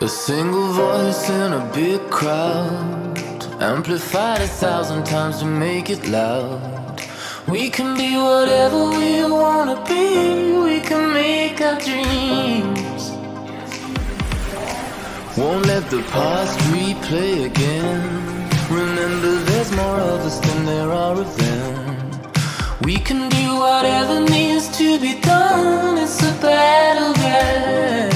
A single voice in a big crowd, amplified 1,000 times to make it loud. We can be whatever we wanna be, we can make our dreams. Won't let the past replay again. Remember, there's more of us than there are of them. We can do whatever needs to be done, it's a battleground.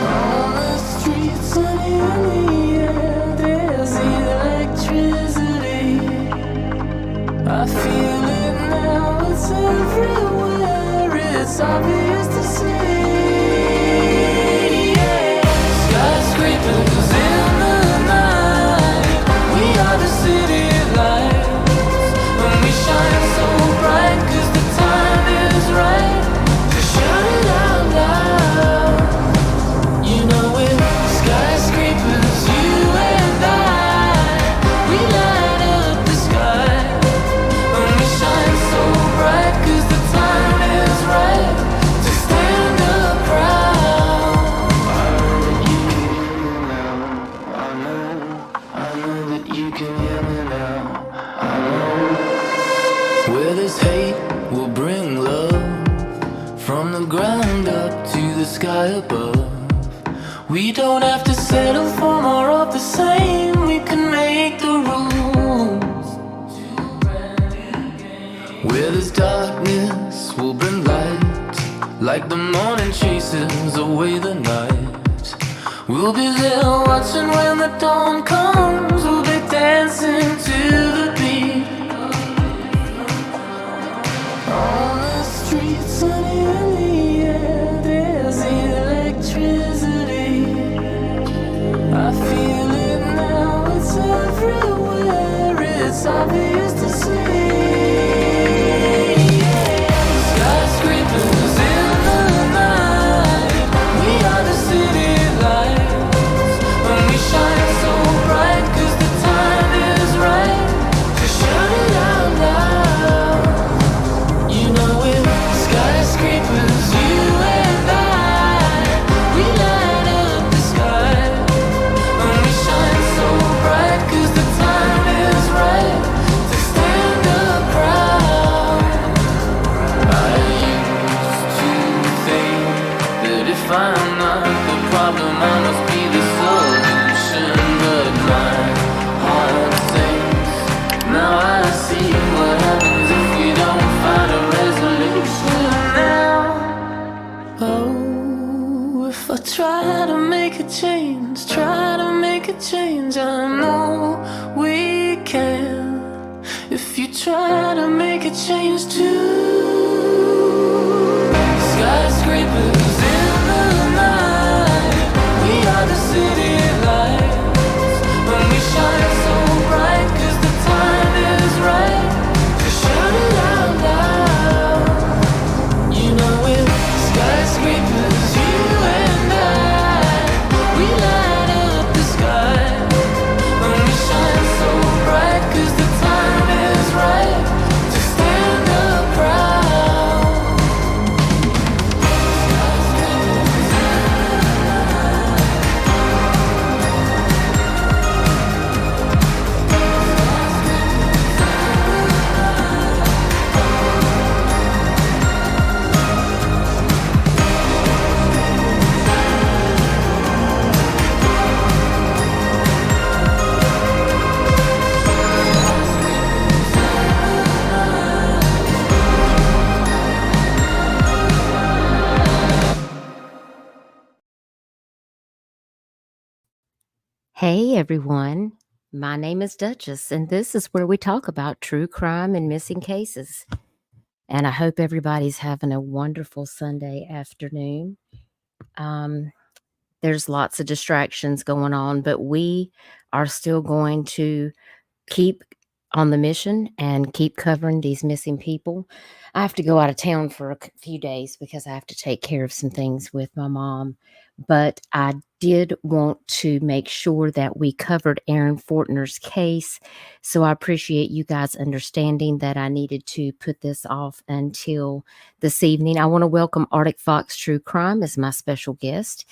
On the streets and in the air, there's electricity. I feel it now, it's everywhere, it's obvious to see. Yeah. Skyscrapers in the night, we are the city lights, and we shine so bright 'cause the time is right to shout it out loud. You know it, skyscrapers, you and I, we light up the sky, and we shine so bright 'cause the time is right to stand up proud. I know that you can hear me now. I know where there's hate, we'll bring love from the ground up to the sky above. We don't have to settle for more of the same, we can make the rules. Where there's darkness, we'll bring light, like the morning chases away the night. We'll be there watching when the dawn comes, we'll be dancing to the beat. On the streets and in the air, there's electricity. I feel it now, it's everywhere, it's obvious to see. Skyscrapers in the night, we are the city lights, and we shine so bright 'cause the time is right to shout it out loud. You know it, skyscrapers, you and I, we light up the sky, and we shine so bright 'cause the time is right to stand up proud. I used to think that if I'm not the problem, I must be the solution, but my heart sinks. Now I see what happens if we don't find a resolution now. Oh, if I try to make a change, I know we can. If you try to make a change too. Skyscrapers in the night, we are the city lights, and we shine so bright 'cause the time is right to shout it out loud. You know it, skyscrapers, you and I, we light up the sky, and we shine so bright 'cause the time is right to stand up proud. Hey everyone, my name is Duchess, and this is where we talk about true crime and missing cases. And I hope everybody's having a wonderful Sunday afternoon. There's lots of distractions going on, but we are still going to keep on the mission and keep covering these missing people. I have to go out of town for a few days because I have to take care of some things with my mom but I did want to make sure that we covered Aaron Fortner's case. So I appreciate you guys understanding that I needed to put this off until this evening. I want to welcome Arctic Fox True Crime as my special guest.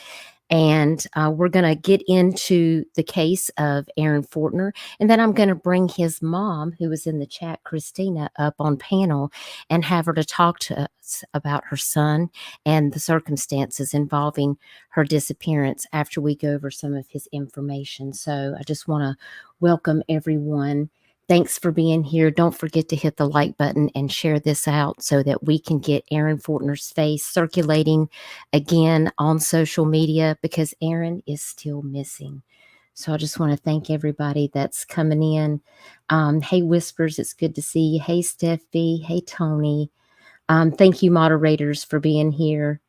And we're going to get into the case of Aaron Fortner. And then I'm going to bring his mom, who was in the chat, Christina, up on panel and have her to talk to us about her son and the circumstances involving her disappearance after we go over some of his information. So I just want to welcome everyone. Thanks for being here. Don't forget to hit the like button and share this out so that we can get Aaron Fortner's face circulating again on social media, because Aaron is still missing. So I just want to thank everybody that's coming in. Hey, Whispers, it's good to see you. Hey, Steffi. Hey, Tony. Thank you, moderators, for being here.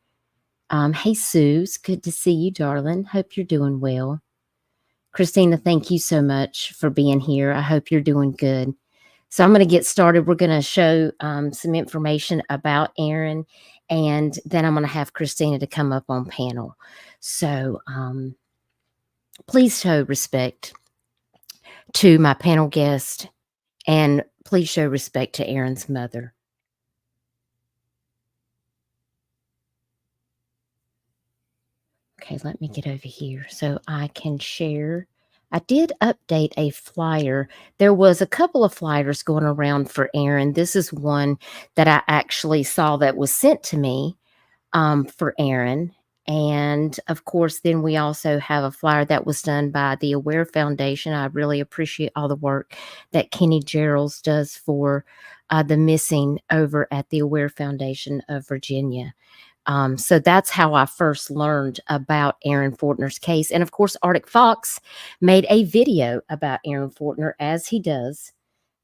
Hey, Sue, it's good to see you, darling. Hope you're doing well. Christina, thank you so much for being here. I hope you're doing good. So I'm going to get started. We're going to show some information about Aaron, and then I'm going to have Christina to come up on panel. So please show respect to my panel guest, and please show respect to Aaron's mother. Okay, let me get over here so I can share. I did update a flyer. There was a couple of flyers going around for Aaron. This is one that I actually saw that was sent to me for Aaron. And of course, then we also have a flyer that was done by the Aware Foundation. I really appreciate all the work that Kenny Geralds does for the missing over at the Aware Foundation of Virginia. So that's how I first learned about Aaron Fortner's case. And of course, Arctic Fox made a video about Aaron Fortner, as he does,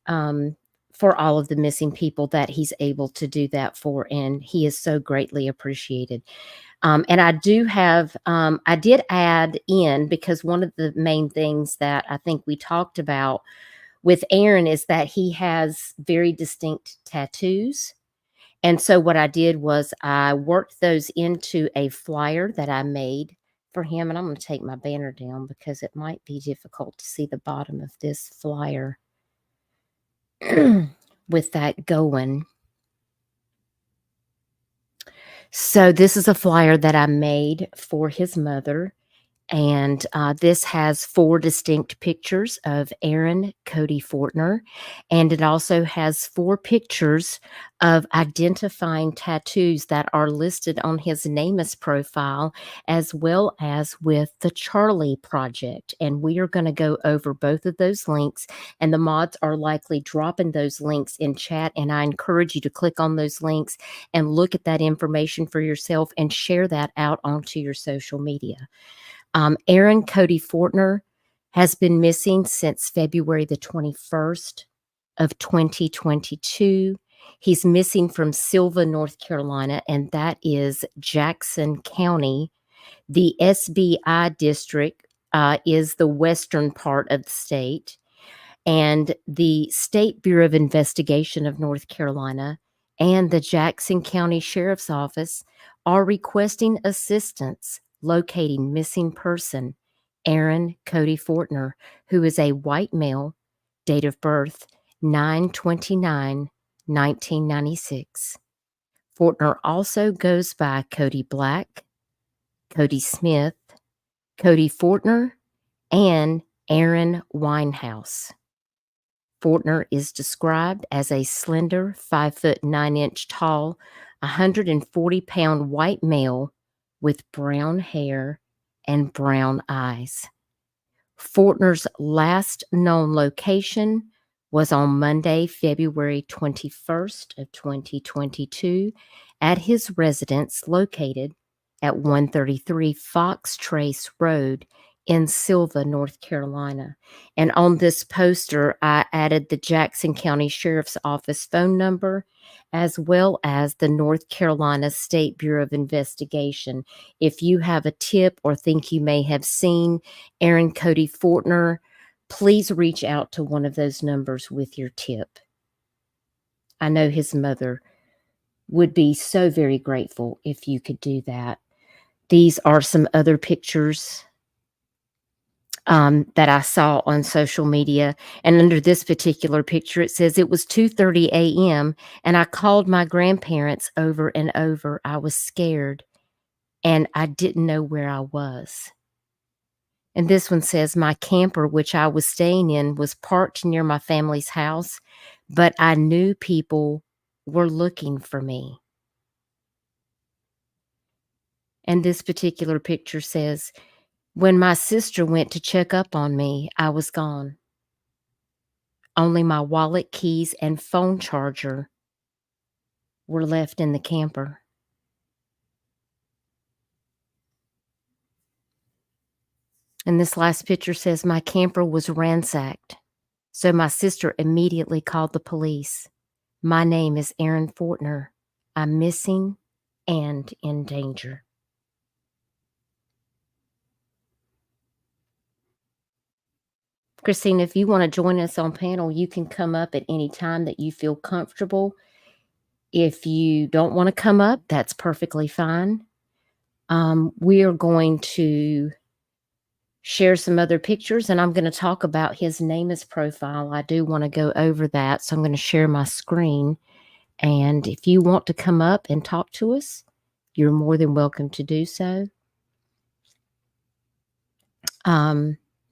for all of the missing people that he's able to do that for. And he is so greatly appreciated. And I do have, I did add in, because one of the main things that I think we talked about with Aaron is that he has very distinct tattoos. And so what I did was I worked those into a flyer that I made for him. And I'm going to take my banner down because it might be difficult to see the bottom of this flyer with that going. So this is a flyer that I made for his mother. And this has 4 distinct pictures of Aaron Cody Fortner. And it also has 4 pictures of identifying tattoos that are listed on his NamUs profile, as well as with the Charlie Project. And we are going to go over both of those links. And the mods are likely dropping those links in chat. And I encourage you to click on those links and look at that information for yourself and share that out onto your social media. Aaron Cody Fortner has been missing since February the 21st of 2022. He's missing from Sylva, North Carolina, and that is Jackson County. The SBI District is the western part of the state, and the State Bureau of Investigation of North Carolina and the Jackson County Sheriff's Office are requesting assistance locating missing person Aaron Cody Fortner, who is a white male, date of birth 9/29/1996. Fortner also goes by Cody Black, Cody Smith, Cody Fortner, and Aaron Winehouse. Fortner is described as a slender, 5'9" tall, 140-pound white male with brown hair and brown eyes. Fortner's last known location was on Monday, February 21st of 2022 at his residence located at 133 Fox Trace Road in Sylva, North Carolina. And on this poster, I added the Jackson County Sheriff's Office phone number, as well as the North Carolina State Bureau of Investigation. If you have a tip or think you may have seen Aaron Cody Fortner, please reach out to one of those numbers with your tip. I know his mother would be so very grateful if you could do that. These are some other pictures that I saw on social media. And under this particular picture, it says it was 2:30 a.m. and I called my grandparents over and over. I was scared and I didn't know where I was. And this one says my camper, which I was staying in, was parked near my family's house, but I knew people were looking for me. And this particular picture says, when my sister went to check up on me, I was gone. Only my wallet, keys, and phone charger were left in the camper. And this last picture says my camper was ransacked. So my sister immediately called the police. My name is Erin Fortner. I'm missing and in danger. Christina, if you want to join us on panel, you can come up at any time that you feel comfortable. If you don't want to come up, that's perfectly fine. We are going to share some other pictures, and I'm going to talk about his NamUs profile. I do want to go over that, so I'm going to share my screen. And if you want to come up and talk to us, you're more than welcome to do so.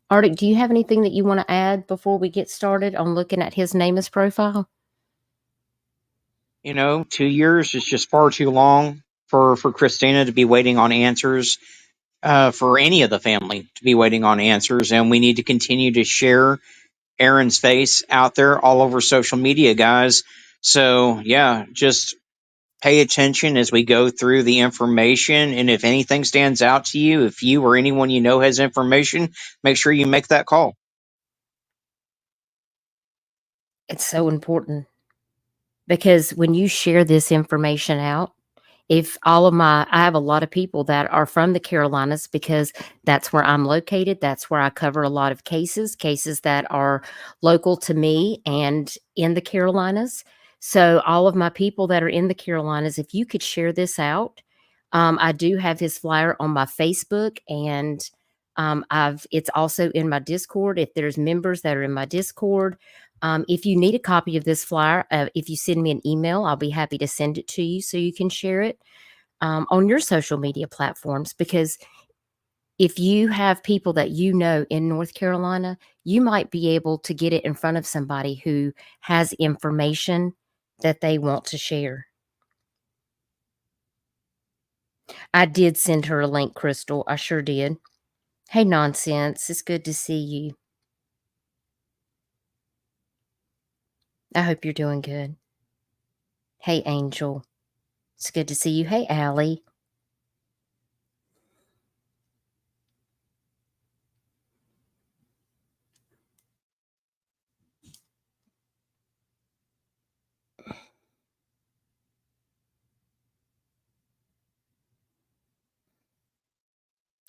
Arctic, do you have anything that you want to add before we get started on looking at his NamUs profile? 2 years is just far too long for Christina to be waiting on answers, for any of the family to be waiting on answers. And we need to continue to share Erin's face out there all over social media, guys. So, yeah, just pay attention as we go through the information. And if anything stands out to you, if you or anyone you know has information, make sure you make that call. It's so important because when you share this information out, if I have a lot of people that are from the Carolinas because that's where I'm located. That's where I cover a lot of cases that are local to me and in the Carolinas. So all of my people that are in the Carolinas, if you could share this out, I do have his flyer on my Facebook, and it's also in my Discord. If there's members that are in my Discord, if you need a copy of this flyer, if you send me an email, I'll be happy to send it to you so you can share it on your social media platforms. Because if you have people that you know in North Carolina, you might be able to get it in front of somebody who has information that they want to share. I did send her a link, Crystal. I sure did. Hey, Nonsense. It's good to see you. I hope you're doing good. Hey, Angel. It's good to see you. Hey, Allie.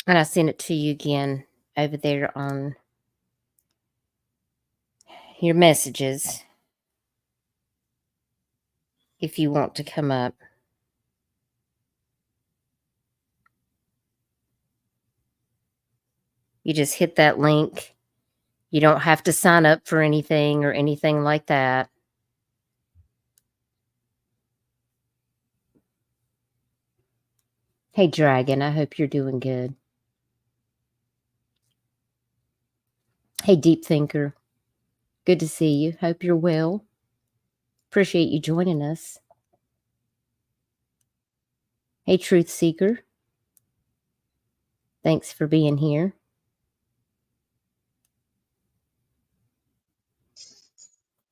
And I sent it to you again over there on your messages if you want to come up. You just hit that link. You don't have to sign up for anything or anything like that. Hey, Dragon, I hope you're doing good. Hey, Deep Thinker. Good to see you. Hope you're well. Appreciate you joining us. Hey, Truth Seeker. Thanks for being here.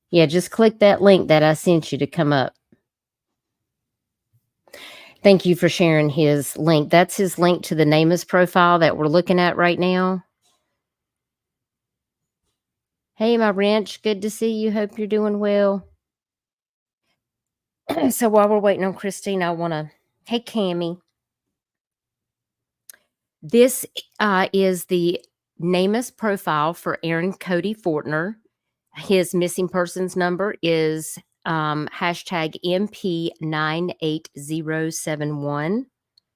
Yeah, just click that link that I sent you to come up. Thank you for sharing his link. That's his link to the NamUs profile that we're looking at right now. Hey, my wrench. Good to see you. Hope you're doing well. So while we're waiting on Christine, I want to... Hey, Cammie. This is the NamUs profile for Aaron Cody Fortner. His missing persons number is hashtag MP98071.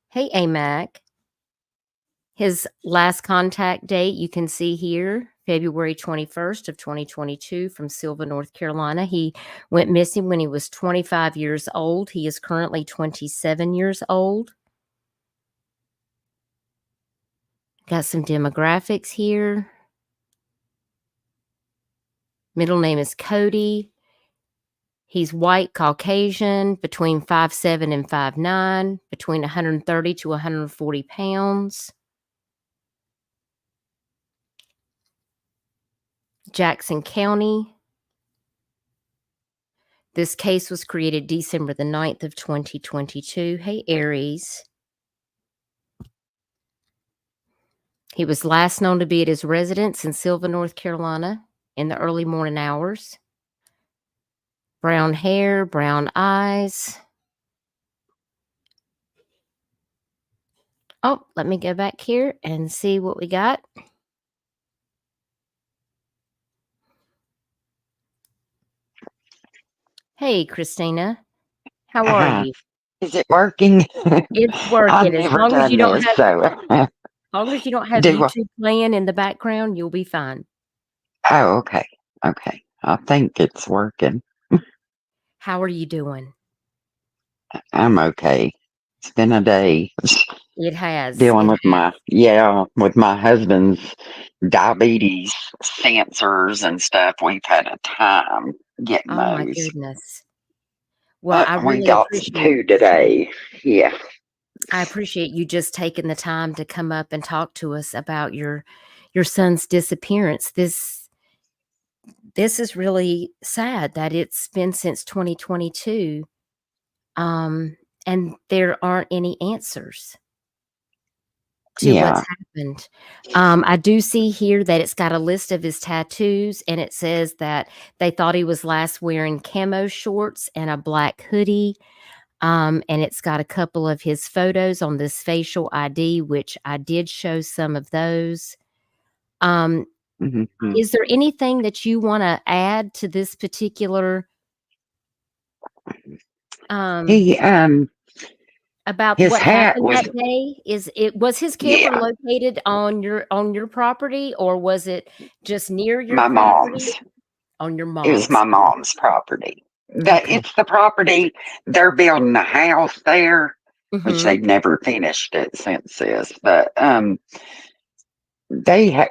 Hey, AMAC. His last contact date you can see here, February 21st of 2022 from Sylva, North Carolina. He went missing when he was 25 years old. He is currently 27 years old. Got some demographics here. Middle name is Cody. He's white, Caucasian, between 5'7" and 5'9", between 130 to 140 pounds. Jackson County. This case was created December the 9th of 2022. Hey, Aries. He was last known to be at his residence in Sylva, North Carolina in the early morning hours. Brown hair, brown eyes. Oh, let me go back here and see what we got. Hey, Christina. How are you? Is it working? It's I've working. As never long as done you don't this, have so do I? YouTube playing in the background, you'll be fine. Oh, okay. Okay. I think it's working. How are you doing? I'm okay. It's been a day It has. dealing It with with my husband's diabetes sensors and stuff. We've had a time getting Oh my those. goodness. Well, I We really got two today. Yeah. I appreciate you just taking the time to come up and talk to us about your son's disappearance. This is really sad that it's been since 2022, and there aren't any answers to what's Yeah. happened. I do see here that it's got a list of his tattoos, and it says that they thought he was last wearing camo shorts and a black hoodie. And it's got a couple of his photos on this facial ID, which I did show some of those. Mhm. Is there anything that you want to add to this particular He about his what hat happened was, that day? Was his camper yeah, located on your property, or was it just near your my mom's. property? On your It was my mom's. mom's property. Okay. It's the property. They're building a house there, which Mm-hmm. they've never finished it since this. But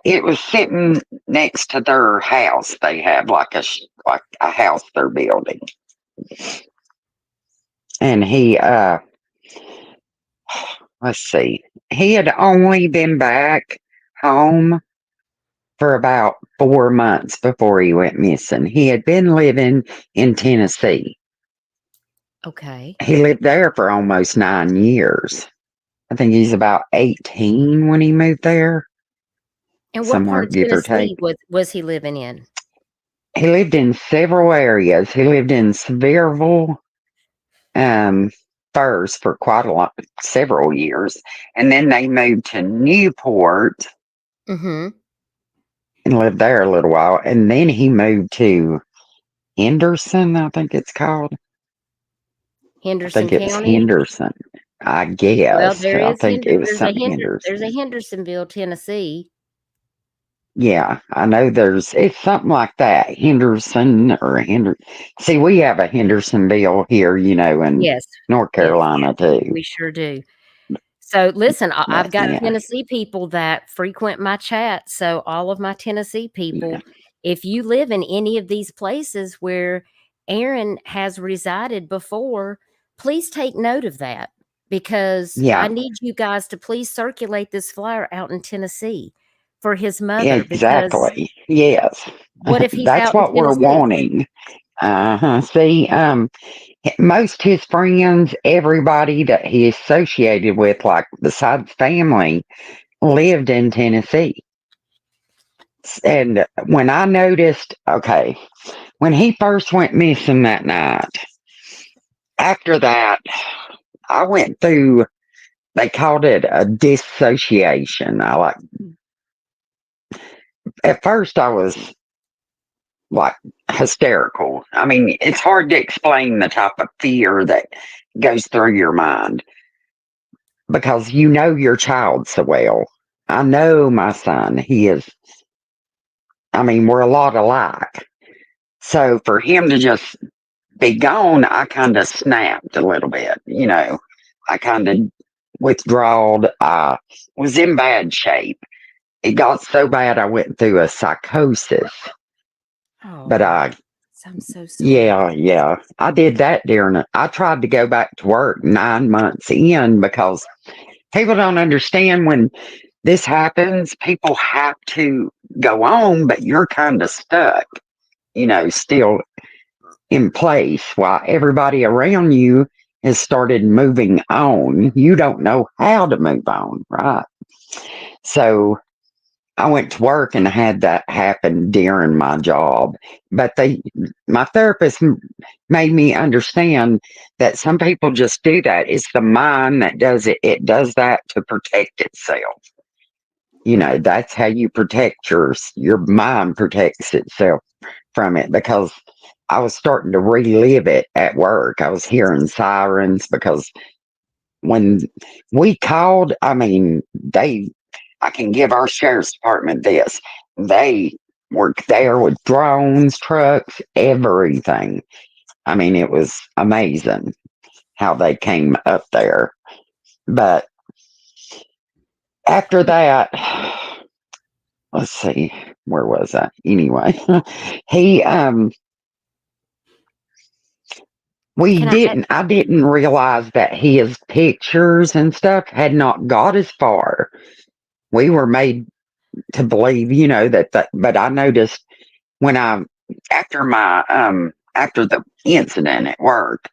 it was sitting next to their house. They have like a house they're building, and he let's see, he had only been back home for about 4 months before he went missing. He had been living in Tennessee. Okay. He lived there for almost 9 years. I think he's about 18 when he moved there, And what somewhere, part of give or take. Tennessee was he living in? He lived in several areas. He lived in Sevierville, first for several years, and then they moved to Newport Mm-hmm. and lived there a little while, and then he moved to Henderson, I think it's called. I Henderson think it's County. Henderson. I Well, guess. there I is think it was there's a something there's a Henderson. Hendersonville, Tennessee. Yeah, I know it's something like that. Henderson or See, we have a Hendersonville here, in Yes, North yes, Carolina too. we sure do. So listen, I've But got yeah, Tennessee people that frequent my chat. So all of my Tennessee yeah, people, if you live in any of these places where Aaron has resided before, please take note of that, because I yeah, need you guys to please circulate this flyer out in Tennessee for his mother, because exactly. Yes, what if he's that's out in what we're Tennessee? wanting. See, most his friends, everybody that he associated with, like besides family, lived in Tennessee. And when I noticed, okay, when he first went missing that night, after that, I went through, they called it a dissociation. At first, I was like hysterical. I mean, it's hard to explain the type of fear that goes through your mind because you know your child so well. I know my son. He is. I mean, we're a lot alike. So for him to just be gone, I kind of snapped a little bit. I kind of withdrawed. I was in bad shape. It got so bad I went through a psychosis. But Oh, I'm so sorry. yeah, I did that during it. I tried to go back to work 9 months in because people don't understand when this happens, people have to go on, but you're kind of stuck, still in place while everybody around you has started moving on. You don't know how to move on, right? So I went to work and had that happen during my job. But my therapist made me understand that some people just do that. It's the mind that does it. It does that to protect itself. That's how you protect your mind protects itself from it, because I was starting to relive it at work. I was hearing sirens because when we called, I mean, I can give our sheriff's department this. They were there with drones, trucks, everything. I mean, it was amazing how they came up there. But after that, let's see, where was I? Anyway, he, Can I I didn't realize that his pictures and stuff had not got as far. We were made to believe, but I noticed when after the incident at work,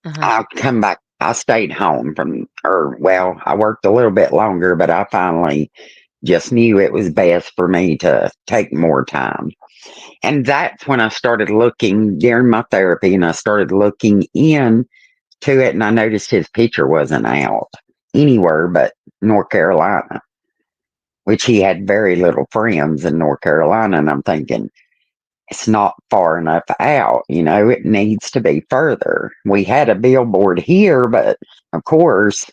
I come back. I stayed home I worked a little bit longer, but I finally just knew it was best for me to take more time. And that's when I started looking during my therapy, and I started looking in to it, and I noticed his picture wasn't out anywhere but North Carolina, which he had very little friends in North Carolina. And I'm thinking, it's not far enough out, it needs to be further. We had a billboard here, but of course,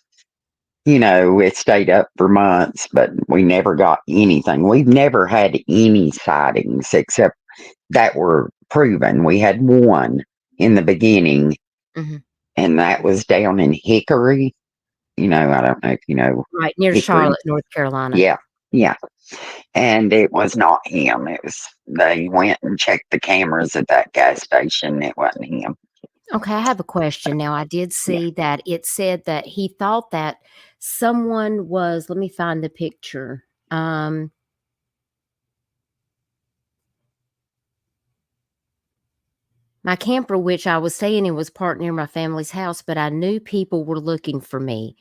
it stayed up for months, but we never got anything. We've never had any sightings except that were proven. We had one in the beginning, Mhm. and that was down in Hickory. I don't know if you know Right near Hickory. Charlotte, North Carolina. Yeah, yeah. And it was not him. They went and checked the cameras at that gas station. It wasn't him. Okay, I have a question now. I did Yeah. see that it said that he thought that someone was, let me find the picture. My camper, which I was staying in, was parked near my family's house, but I knew people were looking for me.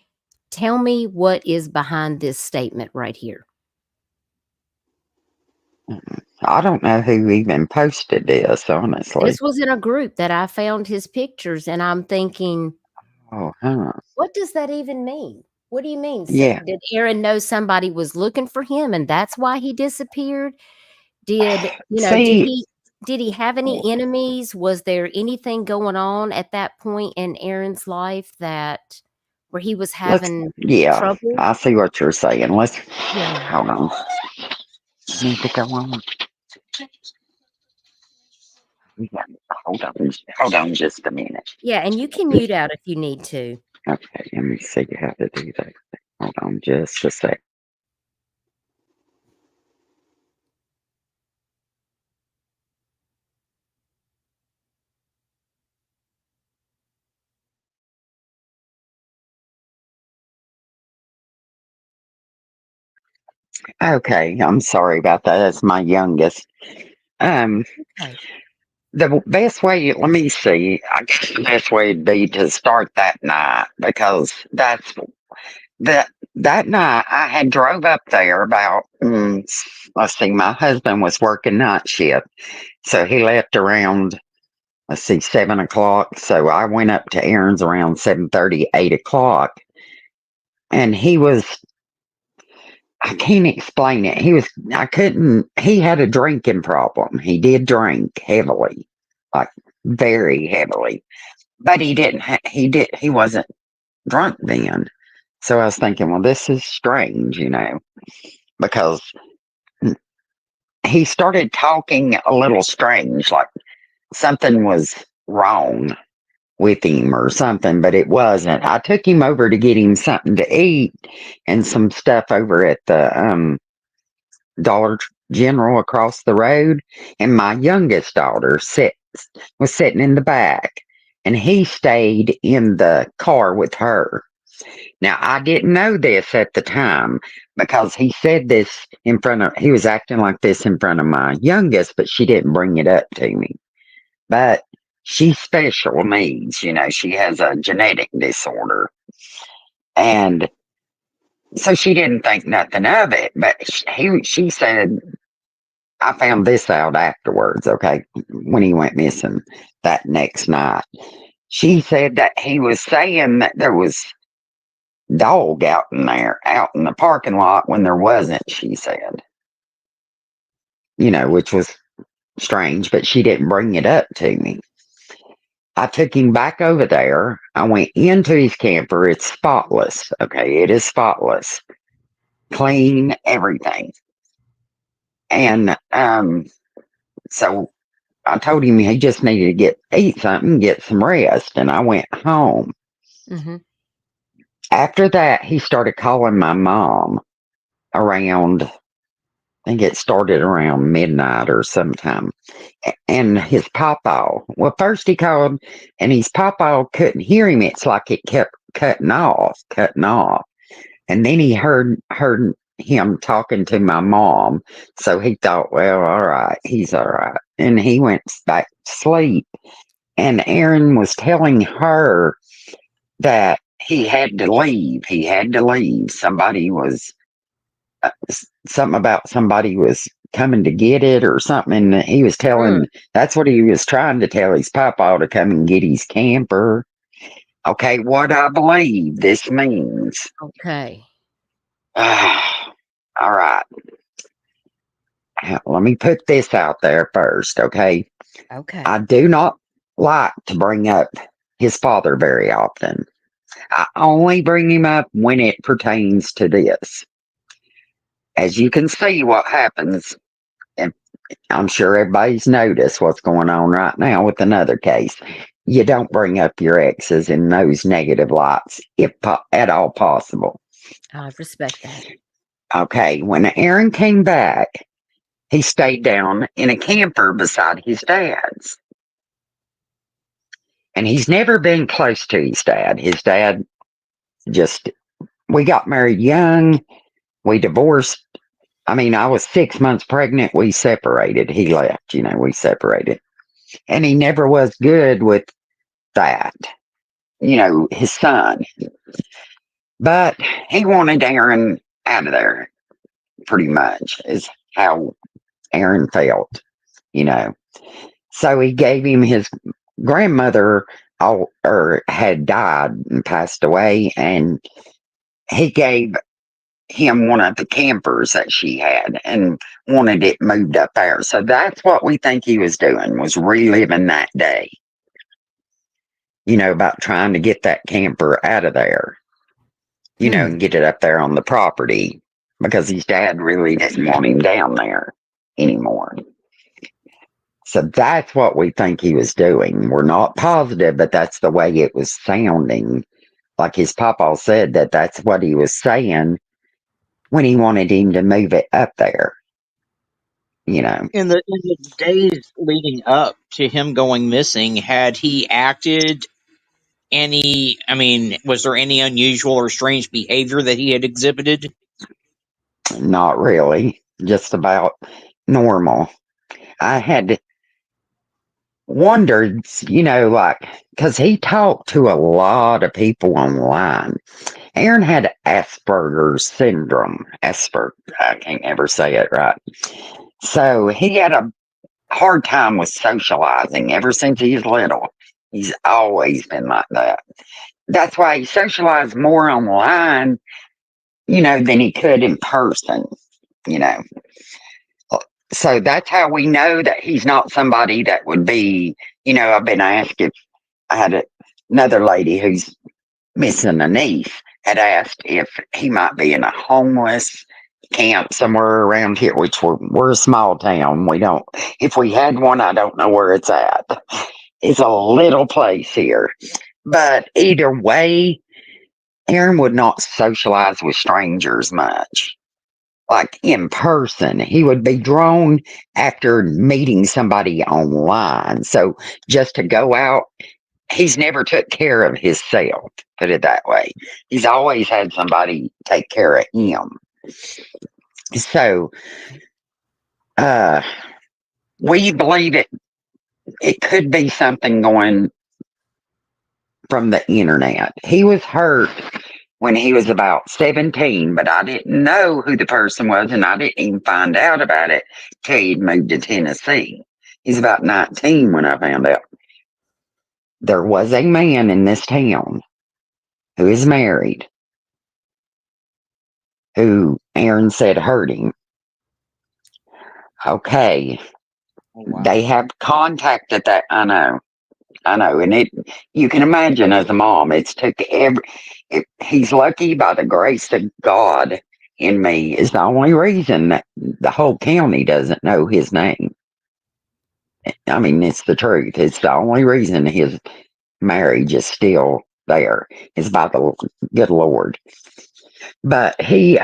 Tell me what is behind this statement right here. I don't know who even posted this, honestly. This was in a group that I found his pictures, and I'm thinking, Oh, huh. what does that even mean? What do you mean? Yeah. Did Aaron know somebody was looking for him and that's why he disappeared? Did See, did he have any enemies? Was there anything going on at that point in Aaron's life that where he was having yeah, trouble? I see what you're saying. Yeah. Hold on. Need to go on. Yeah, hold on just a minute. Yeah, and you can mute out if you need to. Okay, let me see how to do that. Hold on just a sec. Okay, I'm sorry about that. That's my youngest. Um, Okay. the best way, let me see. I guess the best way would be to start that night, because that night I had drove up there about. Let's see. My husband was working night shift, so he left around. Let's see, 7 o'clock. So I went up to Aaron's around 7:30, 8 o'clock, and he was. I can't explain it. I couldn't, he had a drinking problem. He did drink heavily, like very heavily, but he wasn't drunk then. So I was thinking, well, this is strange. because he started talking a little strange, like something was wrong with him or something, but it wasn't. I took him over to get him something to eat and some stuff over at the Dollar General across the road, and my youngest daughter was sitting in the back, and he stayed in the car with her. Now, I didn't know this at the time because he said this he was acting like this in front of my youngest, but she didn't bring it up to me. But she's special needs, she has a genetic disorder. And so she didn't think nothing of it, but she said, I found this out afterwards, okay, when he went missing that next night. She said that he was saying that there was dog out in the parking lot when there wasn't, she said. Which was strange, but she didn't bring it up to me. I took him back over there. I went into his camper. It's spotless, okay? It is spotless. Clean, everything. And so I told him he just needed to eat something, get some rest, and I went home. Mm-hmm. After that, he started calling my mom around, I think it started around midnight or sometime. And his papa, well, first he called, and his papa couldn't hear him. It's like it kept cutting off. And then he heard him talking to my mom. So he thought, well, all right, he's all right. And he went back to sleep. And Aaron was telling her that he had to leave. He had to leave. Something about somebody was coming to get it or something. And he was telling, that's what he was trying to tell his papa, to come and get his camper. Okay, what I believe this means. Okay. All right. Let me put this out there first, okay? Okay. I do not like to bring up his father very often. I only bring him up when it pertains to this. As you can see what happens, and I'm sure everybody's noticed what's going on right now with another case. You don't bring up your exes in those negative lights, if at all possible. I respect that. Okay, when Aaron came back, he stayed down in a camper beside his dad's. And he's never been close to his dad. His dad we got married young. We divorced. I mean, I was 6 months pregnant. We separated. He left, we separated. And he never was good with that, his son. But he wanted Aaron out of there, pretty much, is how Aaron felt, So he gave him his grandmother, had died and passed away, and he gave him one of the campers that she had and wanted it moved up there. So that's what we think he was doing, was reliving that day, about trying to get that camper out of there, and get it up there on the property, because his dad really didn't want him down there anymore. So that's what we think he was doing. We're not positive, but that's the way it was sounding. Like his papa said, that's what he was saying when he wanted him to move it up there. In the days leading up to him going missing, had he acted was there any unusual or strange behavior that he had exhibited? Not really. Just about normal. I had wondered, because he talked to a lot of people online. Aaron had Asperger's syndrome. I can't ever say it right. So he had a hard time with socializing ever since he was little. He's always been like that. That's why he socialized more online, than he could in person, So that's how we know that he's not somebody that would be, I've been asked if I had another lady who's missing a niece had asked if he might be in a homeless camp somewhere around here, which we're a small town. We don't, if we had one, I don't know where it's at. It's a little place here. But either way, Aaron would not socialize with strangers much. Like in person, he would be drawn after meeting somebody online. So just to go out, he's never took care of himself, put it that way. He's always had somebody take care of him. So we believe it could be something going from the internet. He was hurt when he was about 17, but I didn't know who the person was, and I didn't even find out about it till he'd moved to Tennessee. He's about 19 when I found out. There was a man in this town who is married who Aaron said hurt him. Okay. Oh, wow. They have contacted that. I know. And you can imagine as a mom, it's took he's lucky by the grace of God in me is the only reason that the whole county doesn't know his name. I mean, it's the truth. It's the only reason his marriage is still there is by the good Lord. But they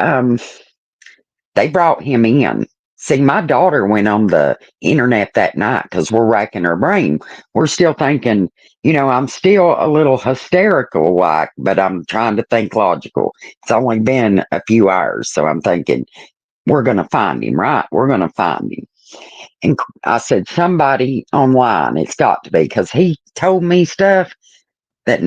brought him in. See, my daughter went on the internet that night because we're racking her brain. We're still thinking, I'm still a little hysterical, but I'm trying to think logical. It's only been a few hours, so I'm thinking, we're going to find him, right? We're going to find him. And I said, somebody online, it's got to be, because he told me stuff that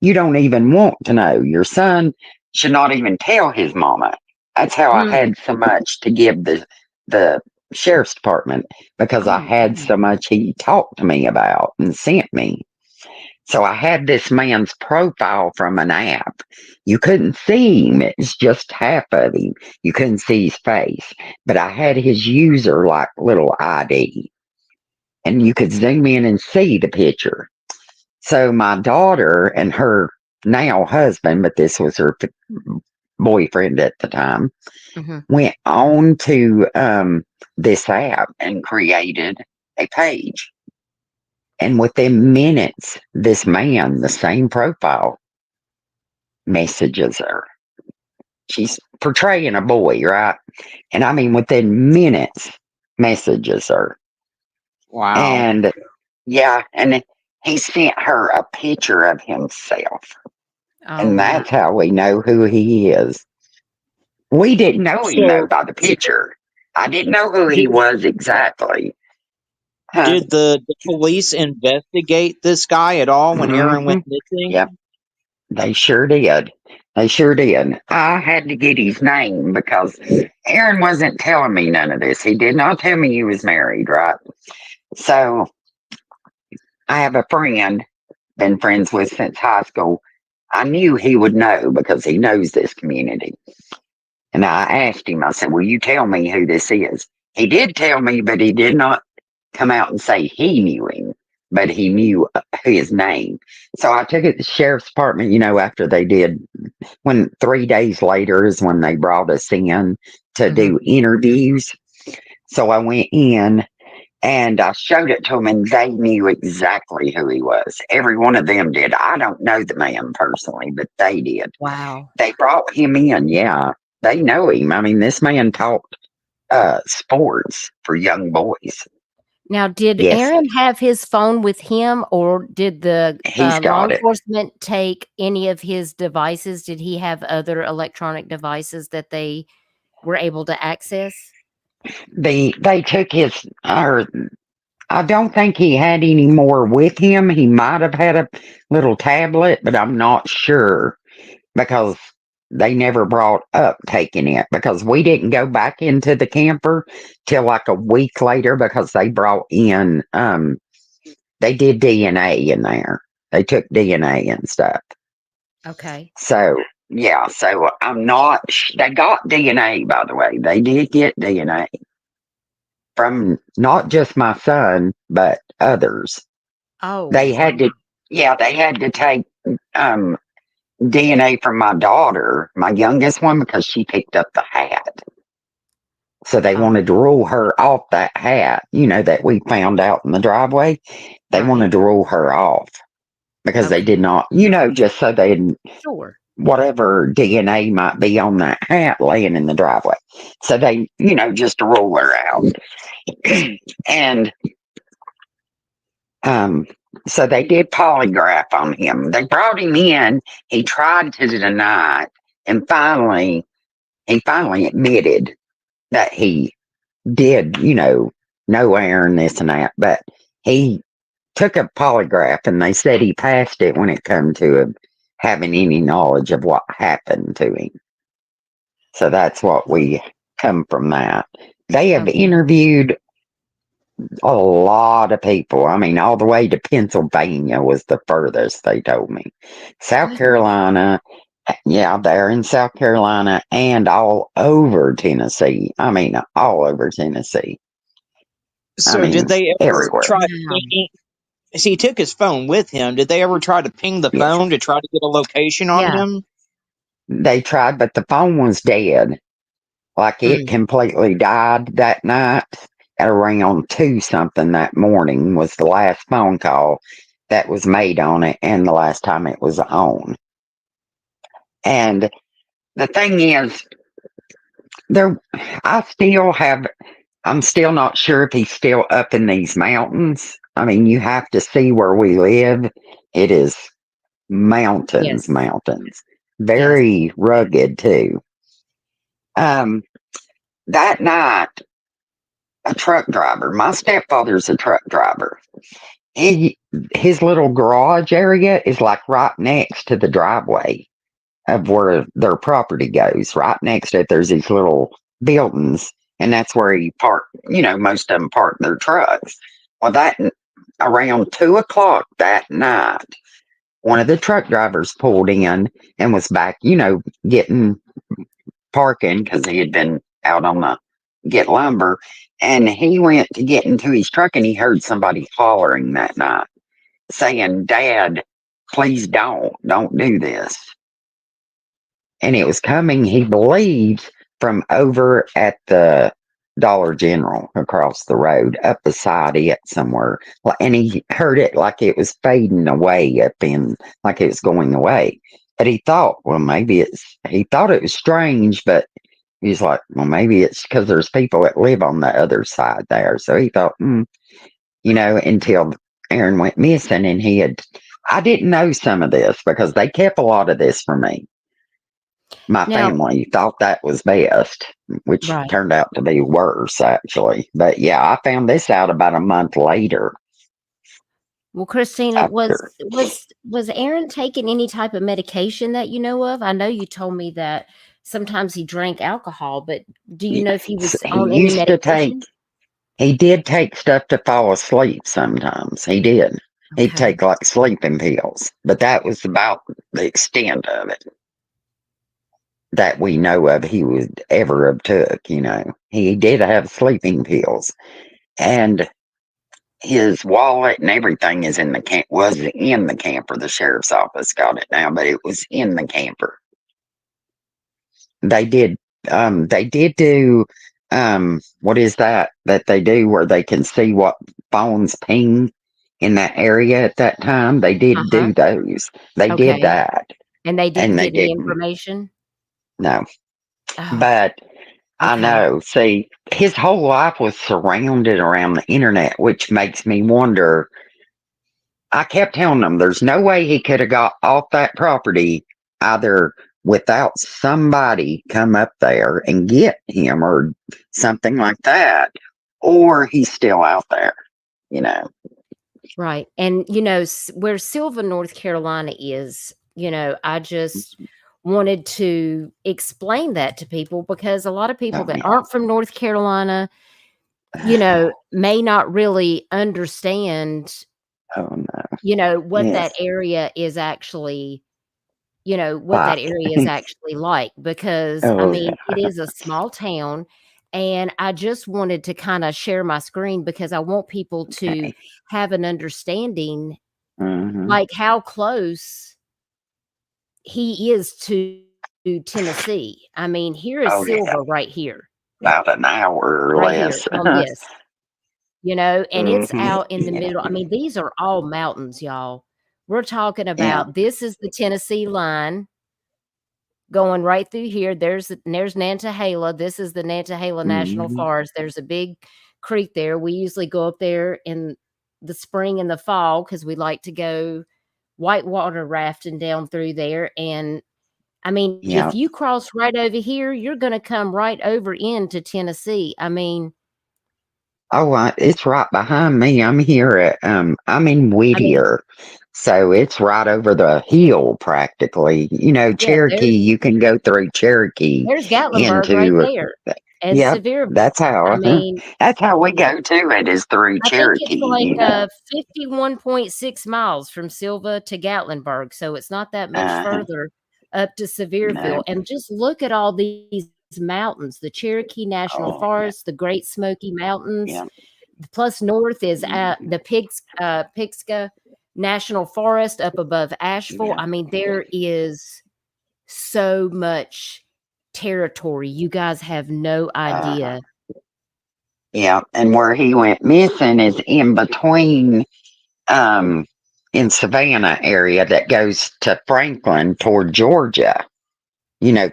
you don't even want to know. Your son should not even tell his mama. That's how I had so much to give the sheriff's department, because I had so much he talked to me about and sent me. So I had this man's profile from an app. You couldn't see him. It's just half of him. You couldn't see his face. But I had his user like little ID. And you could zoom in and see the picture. So my daughter and her now husband, but this was her boyfriend at the time, went on to this app and created a page. And within minutes, this man, the same profile, messages her. She's portraying a boy, right? And I mean, within minutes, messages her. Wow. And yeah, and he sent her a picture of himself. And that's how we know who he is. We didn't know him, though, by the picture. I didn't know who he was exactly. Did the police investigate this guy at all when Aaron went missing? Yep. They sure did. They sure did. I had to get his name because Aaron wasn't telling me none of this. He did not tell me he was married, right? So I have a friend, been friends with since high school. I knew he would know because he knows this community. And I asked him, I said, will you tell me who this is? He did tell me, but he did not come out and say he knew him, but he knew his name. So I took it to the sheriff's department, after they did, when 3 days later is when they brought us in to do interviews. So I went in and I showed it to them, and they knew exactly who he was. Every one of them did. I don't know the man personally, but they did. Wow. They brought him in, yeah. They know him. I mean, this man taught sports for young boys. Now, did Aaron have his phone with him, or did the law enforcement take any of his devices? Did he have other electronic devices that they were able to access? They took his, or I don't think he had any more with him. He might have had a little tablet, but I'm not sure because they never brought up taking it, because we didn't go back into the camper till like a week later, because they brought in, they did DNA in there. They took DNA and stuff. Okay. So, yeah, so I'm not, they got DNA, by the way. They did get DNA from not just my son, but others. Oh. They had to, they had to take, DNA from my daughter, my youngest one, because she picked up the hat. So they wanted to rule her off that hat, that we found out in the driveway. They Right. wanted to rule her off because they Okay. did not, just so they didn't, Sure. whatever DNA might be on that hat laying in the driveway. So they, just to rule her out. And so they did polygraph on him. They brought him in. He tried to deny it, and he finally admitted that he did, know Aaron, this and that. But he took a polygraph, and they said he passed it when it come to him having any knowledge of what happened to him. So that's what we come from that. They have Okay. interviewed a lot of people. I mean, all the way to Pennsylvania was the furthest, they told me. South Carolina, yeah, they're in South Carolina and all over Tennessee. I mean, all over Tennessee. I So mean, did they ever everywhere. try Wow. pinging? See, he took his phone with him. Did they ever try to ping the Yes, phone to try to get a location on Yeah. him? they tried, but the phone was dead. Like it Mm. completely died that night at around 2 something that morning was the last phone call that was made on it and the last time it was on. And the thing is, there, I'm still not sure if he's still up in these mountains. I mean, you have to see where we live. It is mountains, Yes. mountains. Yes. Very rugged too. That night, a truck driver, my stepfather's a truck driver. His little garage area is like right next to the driveway of where their property goes. Right next to it, there's these little buildings, and that's where he parked. Most of them park their trucks. Well, that around 2 o'clock that night, one of the truck drivers pulled in and was back, getting parking because he had been out on the get lumber, and he went to get into his truck and he heard somebody hollering that night saying, "Dad, please don't do this." And it was coming, he believes, from over at the Dollar General across the road, up beside it somewhere. And he heard it like it was fading away up in, like it was going away. But he thought, well, he thought it was strange, but he's like, well, maybe it's because there's people that live on the other side there. So he thought, until Aaron went missing and I didn't know some of this because they kept a lot of this from me. My Now, family thought that was best, which right. turned out to be worse, actually. But yeah, I found this out about a month later Well, Christina, after. was Aaron taking any type of medication that you know of? I know you told me that sometimes he drank alcohol, but do you know if he Yes, was on any medication? he did take stuff to fall asleep sometimes. He did. He'd Okay. take like sleeping pills, but that was about the extent of it that we know of he would ever have took. He did have sleeping pills, and his wallet and everything is in the was in the camper. The sheriff's office got it now, but it was in the camper. They did do what is that they do where they can see what phones ping in that area at that time. They did Uh-huh. do those. They did Okay. that, And they and didn't they get any didn't. information? No, Oh, but I okay. know. See, his whole life was surrounded around the internet, which makes me wonder. I kept telling them there's no way he could have got off that property either without somebody come up there and get him or something like that, or he's still out there. Right. And, where Sylva, North Carolina is, I just wanted to explain that to people because a lot of people Oh, that yeah. aren't from North Carolina, may not really understand, Oh, no. what that Yes. area is actually, what that But, area is actually like because, I oh, mean, it yeah. is a small town, and I just wanted to kinda share my screen because I want people to Okay. have an understanding, Hmm. like, how close he is to Tennessee. I mean, here is Oh yeah, Sylva right here, about an hour or right here less. on this, and it's Hmm. out in the middle. I mean, these are all mountains, y'all. We're talking Yeah. about this is the Tennessee line going right through here. There's Nantahala. This is the Nantahala National Hmm. Forest. There's a big creek there. We usually go up there in the spring and the fall because we like to go whitewater rafting down through there. And I mean, Yeah. if you cross right over here, you're going to come right over into Tennessee. I mean, Oh, it's right behind me. I'm here at I'm in I mean, Whittier, so it's right over the hill practically. yeah, Cherokee. You can go through Cherokee there's Gatlinburg right into. there and Yep, Sevierville. that's how I mean, that's how we go to it is through I think it's Cherokee. like 51.6 miles from Sylva to Gatlinburg, so it's not that much Uh, further up to Sevierville. no. And just look at all these mountains, the Cherokee National Oh yeah, Forest, the Great Smoky Mountains. yeah. Plus north is Mhm. the Pixka National Forest up above Asheville. Yeah. I mean, there is so much territory. You guys have no Uh, idea. yeah, and where he went missing is in between um in Savannah area that goes to Franklin toward Georgia.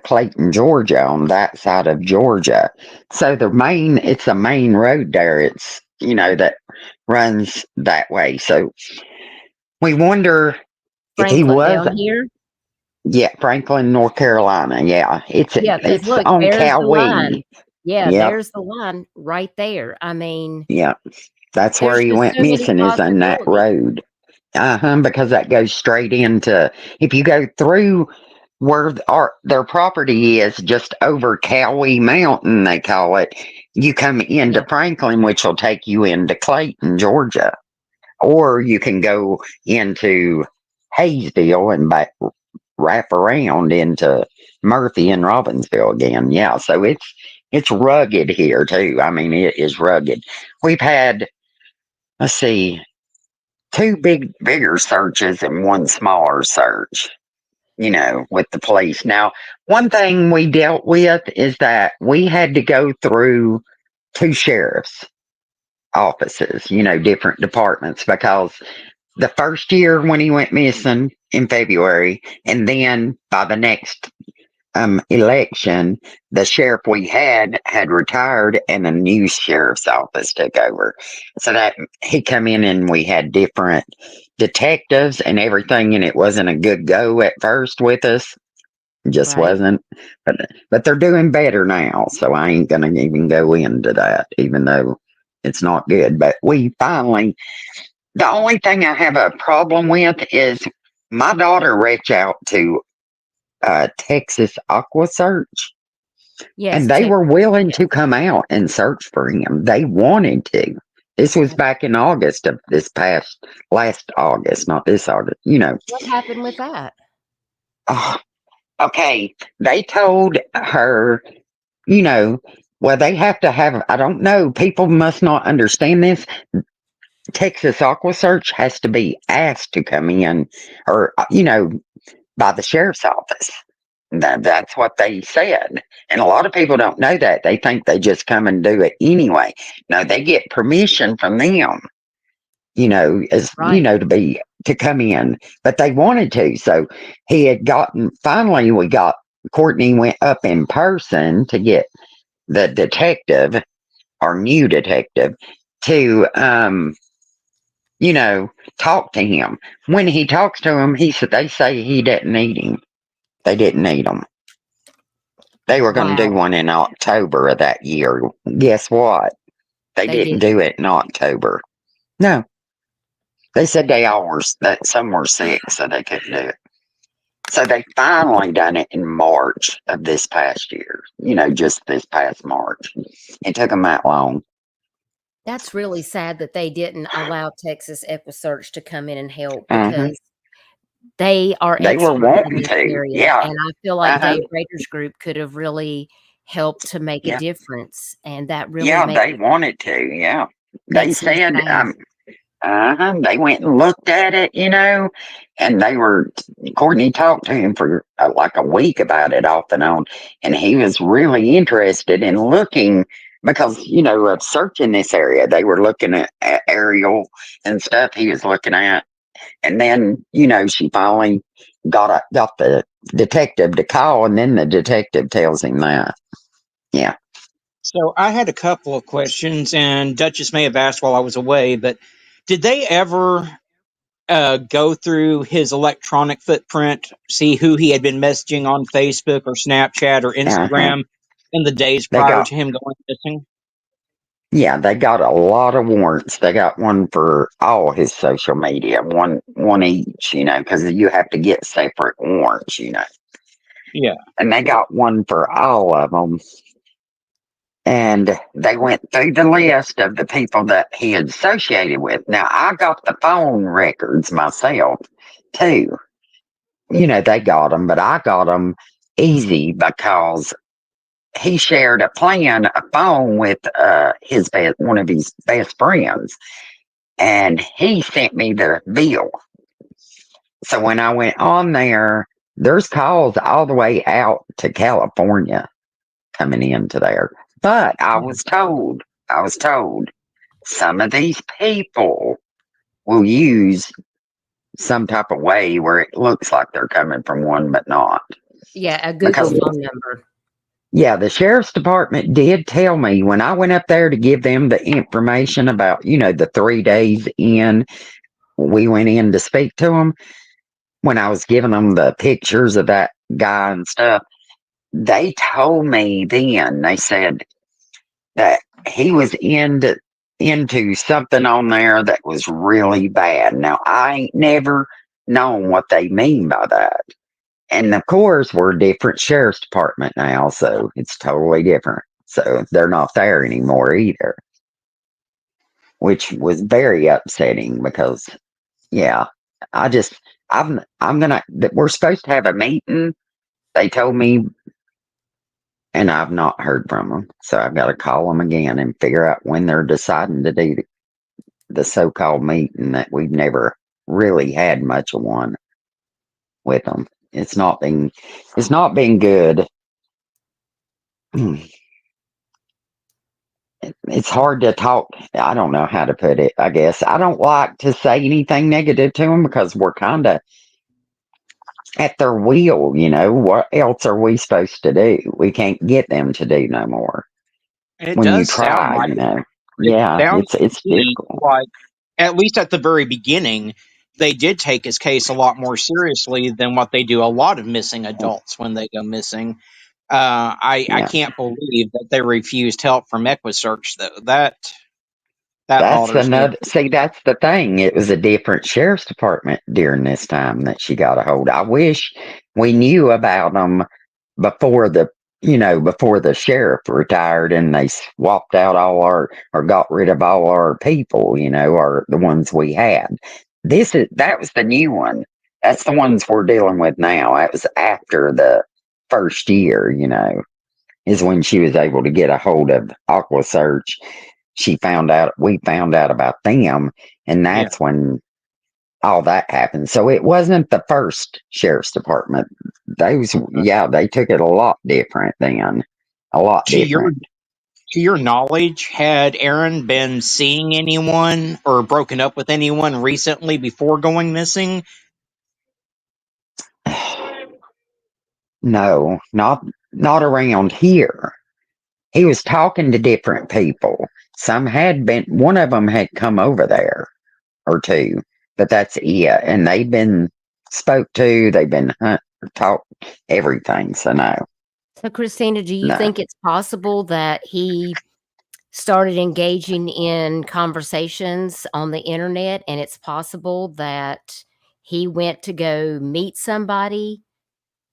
Clayton, Georgia, on that side of Georgia. So it's a main road there. It's, that runs that way. So we wonder if he Franklin was, down here. yeah, Franklin, North Carolina. Yeah. Yeah, because It's look, on there's the line. Cowee. Yeah, Yep. there's the line right there. I mean, Yep. That's where there's he just went so many missing is on that possibilities. road. Because that goes straight into, if you go through where their property is, just over Cowee Mountain, they call it, you come Yeah, into Franklin, which will take you into Clayton, Georgia. Or you can go into Hayesville and back, wrap around into Murphy and Robbinsville again. Yeah, so it's rugged here too. I mean, it is rugged. We've had, let's see, two bigger searches and one smaller search, with the police. Now, one thing we dealt with is that we had to go through two sheriff's offices, different departments, because the first year when he went missing in February, and then by the next election, the sheriff we had retired and a new sheriff's office took over. So that he come in and we had different detectives and everything, and it wasn't a good go at first with us. It just right. wasn't. But they're doing better now, so I ain't gonna even go into that, even though it's not good. But the only thing I have a problem with is my daughter reached out to Texas Aqua Search, Yes, and they check. were willing to come out and search for him. They wanted to. This was back in August of last August, not this August. What happened with that? Oh, okay. They told her, well, they have to have. I don't know. People must not understand this. Texas Aqua Search has to be asked to come in, or by the sheriff's office. That's what they said. And a lot of people don't know that. They think they just come and do it anyway. No, they get permission from them, Right. to come in. But they wanted to. So finally Courtney went up in person to get the detective or new detective to talk to him. When he talks to him, they say he didn't need him. They didn't need him. They were going to do Wow. one in October of that year. Guess what? They They didn't didn't. do it in October. No, they said that some were sick, so they couldn't do it. So they finally done it in March of this past year. Just this past March. It took them that long. That's really sad that they didn't allow Texas EquiSearch to come in and help Uh-huh. because they are They were experts in wanting this to. area, Yeah. and I feel like Uh-huh. Dave Rader's group could have really helped to make a Yeah. difference, and that really Yeah, they wanted to. Yeah. They makes me said sad. They went and looked at it, and Courtney talked to him for like a week about it off and on, and he was really interested in looking because, of searching this area. They were looking at aerial and stuff he was looking at. And then, she finally got the detective to call, and then the detective tells him that. Yeah. So I had a couple of questions, and Duchess may have asked while I was away, but did they ever go through his electronic footprint, see who he had been messaging on Facebook or Snapchat or Uh-huh. Instagram in the days They prior got, to him going missing? yeah, they got a lot of warrants. They got one for all his social media, one each, because you have to get separate warrants, Yeah. and they got one for all of them. And they went through the list of the people that he had associated with. Now, I got the phone records myself, too. They got them, but I got them easy because he shared a phone with one of his best friends, and he sent me the bill. So when I went on there, there's calls all the way out to California coming into there. But I was told some of these people will use some type of way where it looks like they're coming from one, but not. Yeah, a Google Because, phone number. yeah, the sheriff's department did tell me when I went up there to give them the information about, the 3 days in, we went in to speak to them. When I was giving them the pictures of that guy and stuff, they told me then, they said that he was into something on there that was really bad. Now, I ain't never known what they mean by that. And of course, we're a different sheriff's department now, so it's totally different. So they're not there anymore either, which was very upsetting because, yeah, I just, we're supposed to have a meeting. They told me, and I've not heard from them. So I've got to call them again and figure out when they're deciding to do the so-called meeting that we've never really had much of one with them. It's not been good. It's hard to talk. I don't know how to put it. I guess I don't like to say anything negative to them because we're kind of at their will. What else are we supposed to do? We can't get them to do no more. And it When you does sound try, like it yeah, sounds it's to me difficult. like, at least at the very beginning, they did take his case a lot more seriously than what they do a lot of missing adults when they go missing. I Yeah. can't believe that they refused help from EquiSearch, though. That That's bothers me. another, see, that's the thing. It was a different sheriff's department during this time that she got a hold. I wish we knew about them before before the sheriff retired and they swapped out or got rid of all our people, or the ones we had. That was the new one. That's the ones we're dealing with now. That was after the first year, is when she was able to get a hold of AquaSearch. We found out about them, and Yeah. that's when all that happened. So it wasn't the first sheriff's department. They took it a lot different then. A lot To your different. to your knowledge, had Aaron been seeing anyone or broken up with anyone recently before going missing? No, not around here. He was talking to different people. One of them had come over there or two, but that's it. And they've been spoke to, they've been taught everything. So no, So, Christina, do you no. think it's possible that he started engaging in conversations on the internet, and it's possible that he went to go meet somebody?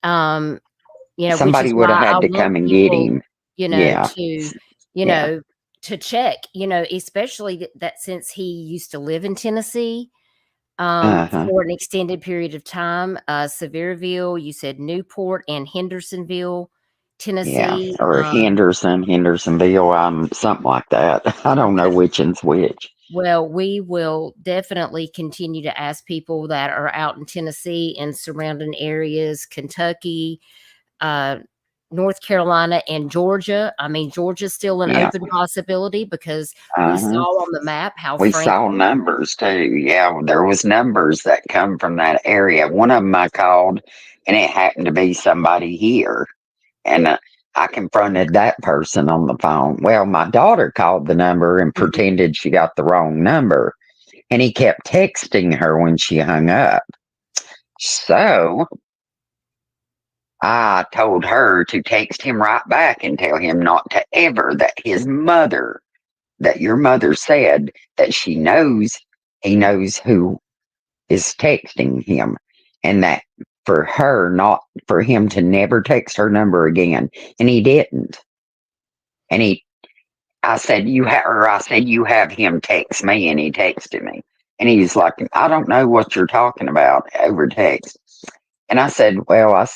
Um, which is Somebody would have why I had to want come and get people, him. you know, Yeah, to, you yeah, know, to check, especially that since he used to live in Tennessee, uh-huh, for an extended period of time. Sevierville, you said Newport and Hendersonville, yeah. Tennessee. Or Hendersonville, something like that. I don't know which one's which. Well, we will definitely continue to ask people that are out in Tennessee and surrounding areas, Kentucky, uh, North Carolina, and Georgia. I mean, Georgia's still an Yeah. open possibility because we saw Uh-huh. on the map how We saw Franklin. numbers too. Yeah, there was numbers that come from that area. One of them I called, and it happened to be somebody here. And I confronted that person on the phone. Well, my daughter called the number and Mhm. pretended she got the wrong number, and he kept texting her when she hung up. So I told her to text him right back and tell him not to ever, that your mother said that he knows who is texting him, and that for her, not for him to never text her number again. And he didn't. And I said, I said, you have him text me, and he texted me. And he's like, I don't know what you're talking about over text. And I said, well, I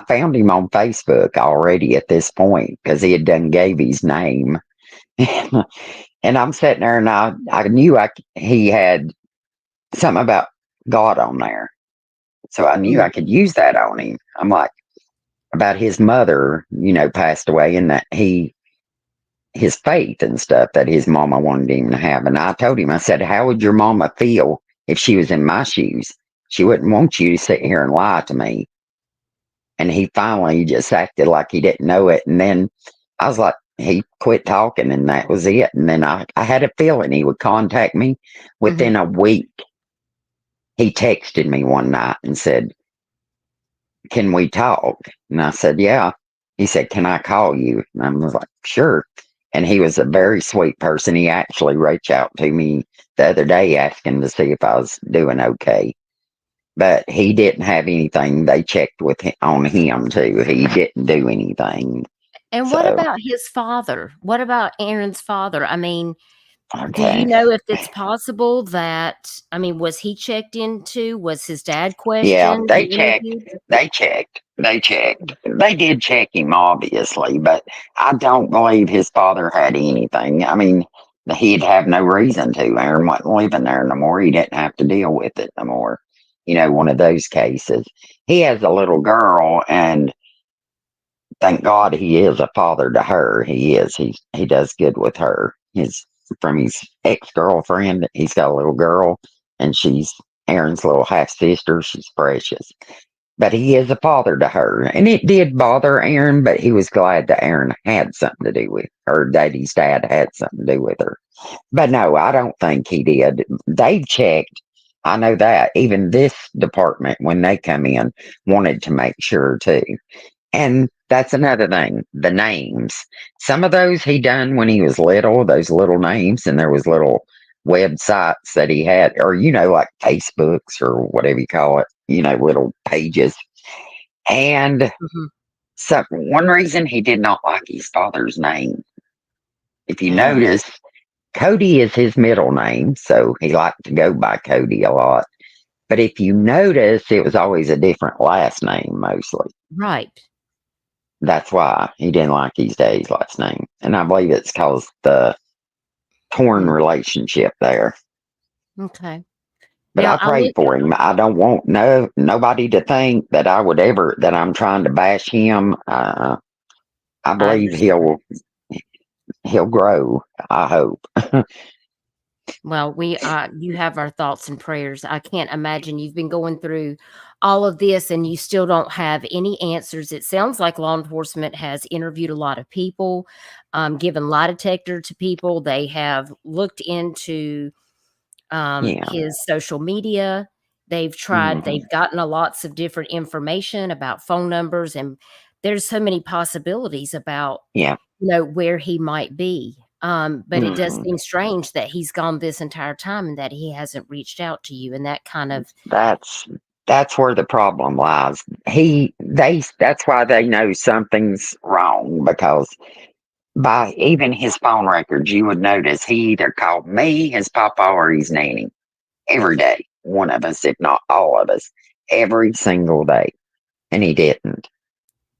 found him on Facebook already at this point because he had done gave his name. And I'm sitting there, and I knew he had something about God on there. So I knew I Mm. could use that on him. I'm like, about his mother, passed away, and that his faith and stuff that his mama wanted him to have. And I told him, I said, how would your mama feel if she was in my shoes? She wouldn't want you to sit here and lie to me. And he finally just acted like he didn't know it. And then I was like, he quit talking, and that was it. And then I had a feeling he would contact me Mhm. within a week. He texted me one night and said, can we talk? And I said, yeah. He said, can I call you? And I was like, sure. And he was a very sweet person. He actually reached out to me the other day asking to see if I was doing okay. But he didn't have anything. They checked on him too. He didn't do anything. And what So, about his father? What about Aaron's father? I mean, do you okay. know if it's possible that, I mean, was he checked into? Was his dad Yeah, questioned they and checked. interviewed? They checked. They checked. They did check him, obviously, but I don't believe his father had anything. I mean, he'd have no reason to. Aaron wasn't living there no more. He didn't have to deal with it no more. One of those cases. He has a little girl, and thank God he is a father to her. He is. He does good with her. From his ex girlfriend. He's got a little girl, and she's Aaron's little half sister. She's precious. But he is a father to her. And it did bother Aaron, but he was glad that Aaron had something to do with her. Daddy's dad had something to do with her. But no, I don't think he did. They've checked. I know that. Even this department, when they come in, wanted to make sure too. And that's another thing, the names. Some of those he done when he was little, those little names, and there was little websites that he had, or like Facebooks or whatever you call it, little pages. And Mhm. so one reason he did not like his father's name, if you Oh, notice, Cody is his middle name, so he liked to go by Cody a lot. But if you notice, it was always a different last name mostly. right. That's why he didn't like his daddy's last name. And I believe it's because the torn Mm, relationship there. okay. But Now I I pray look. for him. I don't want nobody to think that that I'm trying to bash him. I I believe understand. he'll grow. I hope. Well, you have our thoughts and prayers. I can't imagine you've been going through all of this and you still don't have any answers. It sounds like law enforcement has interviewed a lot of people, given lie detector to people. They have looked into Yeah. his social media. Hmm. They've gotten a lots of different information about phone numbers, and there's so many possibilities about, Yeah. where he might be. But it does Hmm. seem strange that he's gone this entire time and that he hasn't reached out to you. And that kind of, That's that's where the problem lies. That's why they know something's wrong, because by even his phone records, you would notice he either called me, his papa, or his nanny every day. One of us, if not all of us, every single day. And he didn't.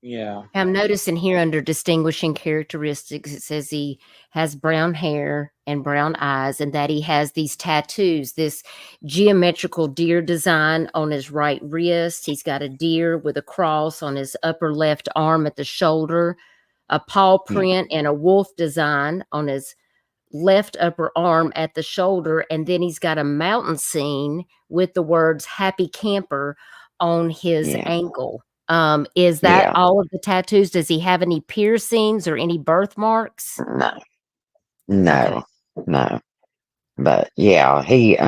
Yeah. I'm noticing here under distinguishing characteristics, it says he has brown hair and brown eyes, and that he has these tattoos, this geometrical deer design on his right wrist. He's got a deer with a cross on his upper left arm at the shoulder, a paw Yeah. print and a wolf design on his left upper arm at the shoulder, and then he's got a mountain scene with the words happy camper on his Yeah. ankle. Is that Yeah. all of the tattoos? Does he have any piercings or any birthmarks? No. Okay. No. No. But yeah, he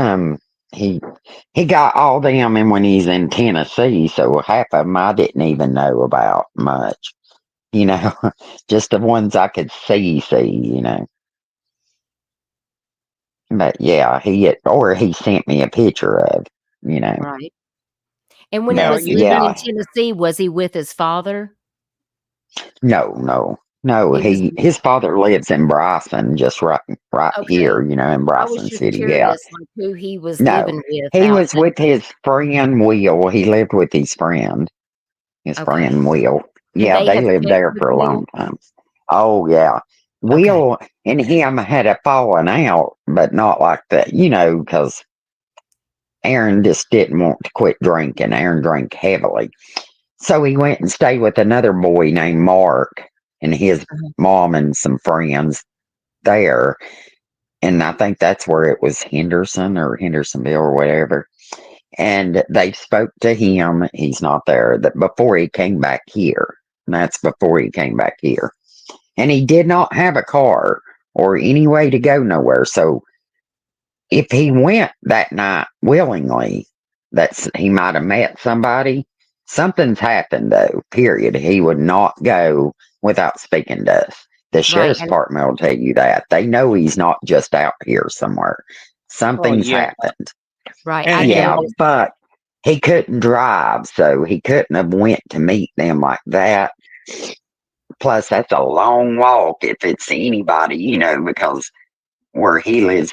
he got all them, and when he's in Tennessee, so half of them I didn't even know about much. You know, just the ones I could see. You know. But yeah, he sent me a picture of. You know. Right. And when he Now was you living in Yeah. Tennessee, was he with his father? No. No. No. He was His father lives in Bryson, just right here. okay. You know, in I was Bryson just City. Yeah. curious, like who he was No. living with He out was there. with his friend Will. He lived with his friend. His Okay. friend Will. Could Yeah, they they have lived checked there with for a you? long time. Oh yeah. Okay. Will and him had a falling out, but not like that, you know, because Aaron just didn't want to quit drinking. Aaron drank heavily. So he went and stayed with another boy named Mark and his Uh-huh. mom and some friends there. And I think that's where it was Henderson or Hendersonville or whatever. And they spoke to him. He's not there. That before he came back here. And that's before he came back here. And he did not have a car or any way to go nowhere. So if he went that night willingly, he might have met somebody. Something's happened though. Period. He would not go without speaking to us. The Right. sheriff's And department will tell you that. They know he's not just out here somewhere. well, Something's yeah. happened. right. I And Yeah, noticed. but he couldn't drive, so he couldn't have went to meet them like that. Plus, that's a long walk if it's anybody, you know, because where he lives,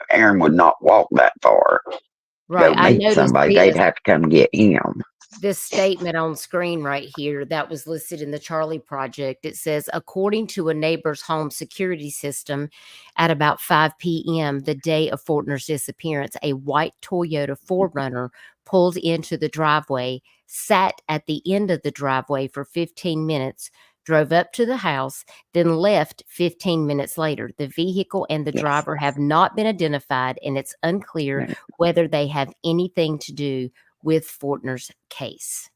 Aaron would not walk that far to Right. go I meet noticed somebody. They'd have to come get him. this statement on screen right here that was listed in the Charlie Project. It says, according to a neighbor's home security system, at about 5 p.m., the day of Fortner's disappearance, a white Toyota 4Runner pulled into the driveway, sat at the end of the driveway for 15 minutes, drove up to the house, then left 15 minutes later. The vehicle and the Yes. driver have not been identified, and it's unclear whether they have anything to do with Fortner's case.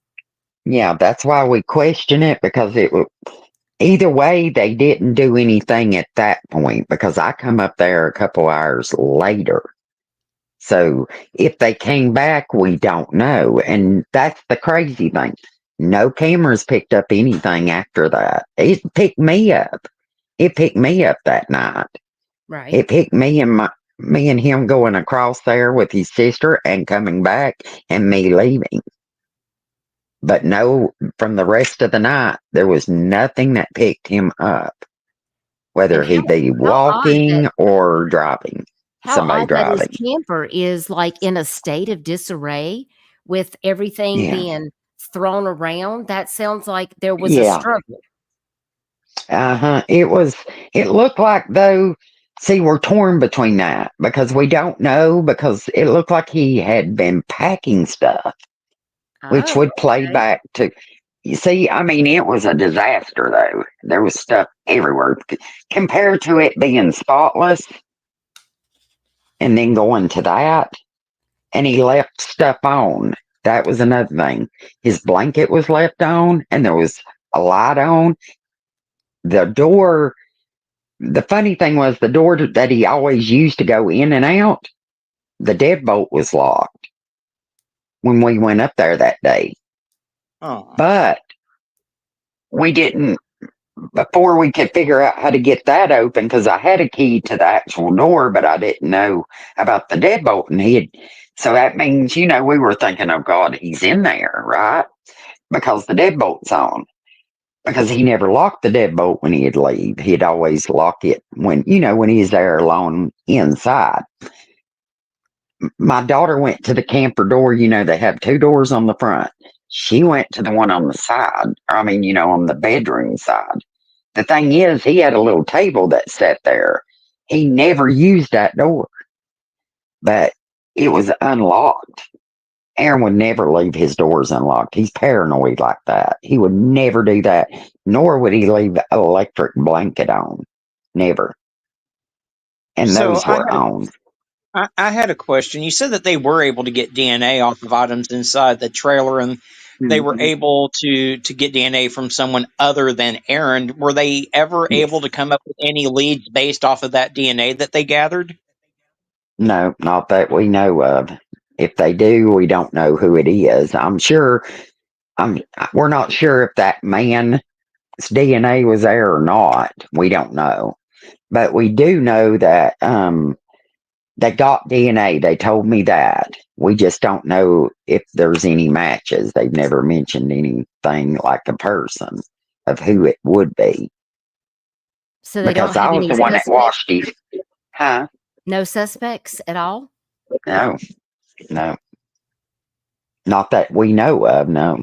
Yeah, that's why we question it, because either way, they didn't do anything at that point, because I come up there a couple hours later. So if they came back, we don't know. And that's the crazy thing. No cameras picked up anything after that. It picked me up. It picked me up that night. Right. It picked me and him going across there with his sister and coming back and me leaving. But no, from the rest of the night, there was nothing that picked him up, whether And he be walking or driving, how somebody odd that his driving. camper is like in a state of disarray with everything Yeah. being thrown around. That sounds like there was a Yeah. struggle. It looked like though, see, we're torn between that because we don't know, because it looked like he had been packing stuff, which Oh, would play okay. back to, you see, I mean, it was a disaster though. There was stuff everywhere compared to it being spotless and then going to that. And he left stuff on. That was another thing. His blanket was left on and there was a light on. The door, the funny thing was the door that he always used to go in and out, the deadbolt was locked when we went up there that day. oh, But we didn't, before we could figure out how to get that open, because I had a key to the actual door, but I didn't know about the deadbolt. And so that means, you know, we were thinking, oh God, he's in there, right? Because the deadbolt's on. Because he never locked the deadbolt when he'd leave. He'd always lock it when, you know, when he's there alone inside. My daughter went to the camper door. You know, they have two doors on the front. She went to the one on the side. I mean, on the bedroom side. The thing is, he had a little table that sat there. He never used that door, but it was unlocked. Aaron would never leave his doors unlocked. He's paranoid like that. He would never do that, nor would he leave an electric blanket on. Never. And So those were on. I had a question. You said that they were able to get DNA off of items inside the trailer, and they were Mhm. able to get DNA from someone other than Aaron. Were they ever able Yes. to come up with any leads based off of that DNA that they gathered? No, not that we know of. If they do, we don't know who it is. I'm sure. We're not sure if that man's DNA was there or not. We don't know, but we do know that they got DNA. They told me that. We just don't know if there's any matches. They've never mentioned anything like a person of who it would be. So they don't Because I have was any the one that suspects? washed it. Huh? No suspects at all? No, no. Not that we know of, no.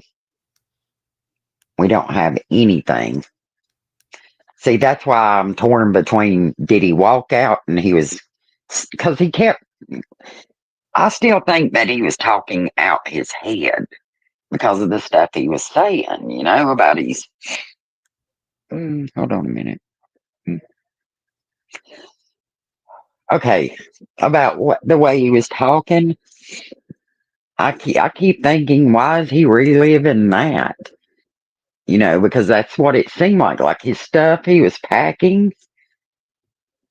We don't have anything. See, that's why I'm torn between did he walk out and he was, because he kept, I still think that he was talking out his head because of the stuff he was saying, about his. Hold on a minute. Mm. Okay, about the way he was talking. I keep thinking, why is he reliving that? Because that's what it seemed like his stuff he was packing,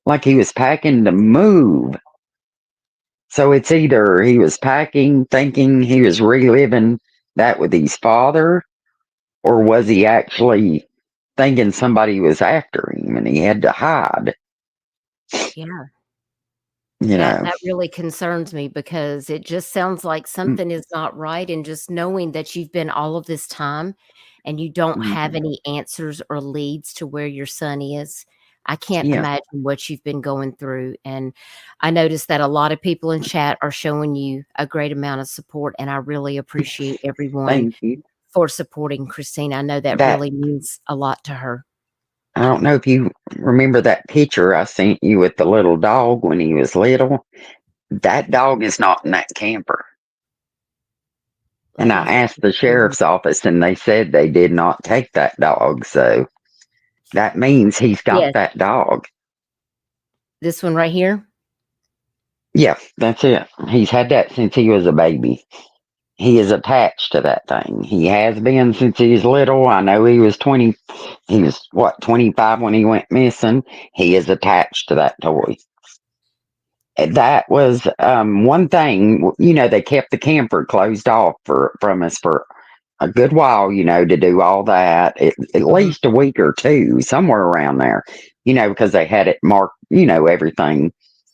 like he was packing to move. So it's either he was packing, thinking he was reliving that with his father, or was he actually thinking somebody was after him and he had to hide? Yeah. You know, That really concerns me because it just sounds like something is not right, and just knowing that you've been all of this time and you don't have Mhm. any answers or leads to where your son is. I can't Yeah. imagine what you've been going through, and I noticed that a lot of people in chat are showing you a great amount of support, and I really appreciate everyone Thank you. for supporting Christine. I know that That really means a lot to her. I don't know if you remember that picture I sent you with the little dog when he was little. That dog is not in that camper. And Let I me asked the see. sheriff's office and they said they did not take that dog. So that means he's got Yes, that dog. this one right here. Yeah, that's it. He's had that since he was a baby. He is attached to that thing. He has been since he was little. I know he was 20. He was, 25 when he went missing. He is attached to that toy. That was one thing. They kept the camper closed off from us for a good while, to do all that, at Mhm. least a week or two, somewhere around there, because they had it marked, everything.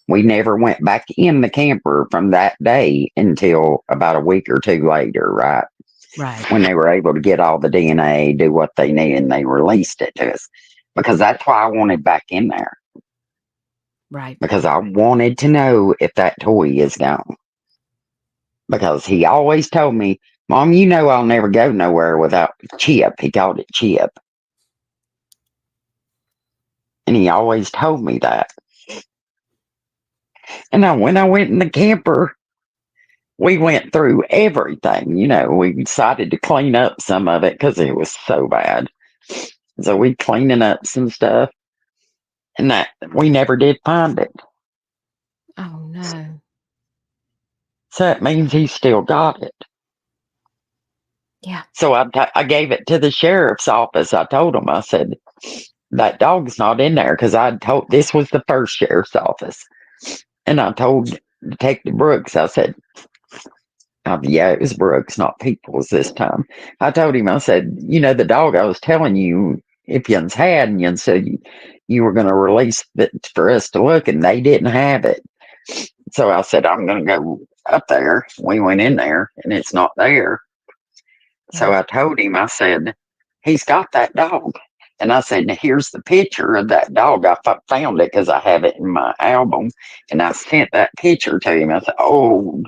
We never went back in the camper from that day until about a week or two later, right? Right, When they were able to get all the DNA, do what they needed, and they released it to us. Because that's why I wanted back in there. right. Because I wanted to know if that toy is gone. Because he always told me, Mom, I'll never go nowhere without Chip. He called it Chip. And he always told me that. And when I went in the camper, we went through everything. We decided to clean up some of it because it was so bad. So we cleaning up some stuff, and that we never did find it. Oh no. So that means he still got it. Yeah. So I gave it to the sheriff's office. I told him, I said, that dog's not in there because I told this was the first sheriff's office. And I told Detective Brooks, I said, yeah, it was Brooks, not Peoples this time. I told him, I said, the dog I was telling you, if yous had, and you said you were going to release it for us to look, and they didn't have it. So I said, I'm going to go up there. We went in there, and it's not there. So Yeah. I told him, I said, he's got that dog. And I said, here's the picture of that dog. I found it because I have it in my album. And I sent that picture to him. I said, oh,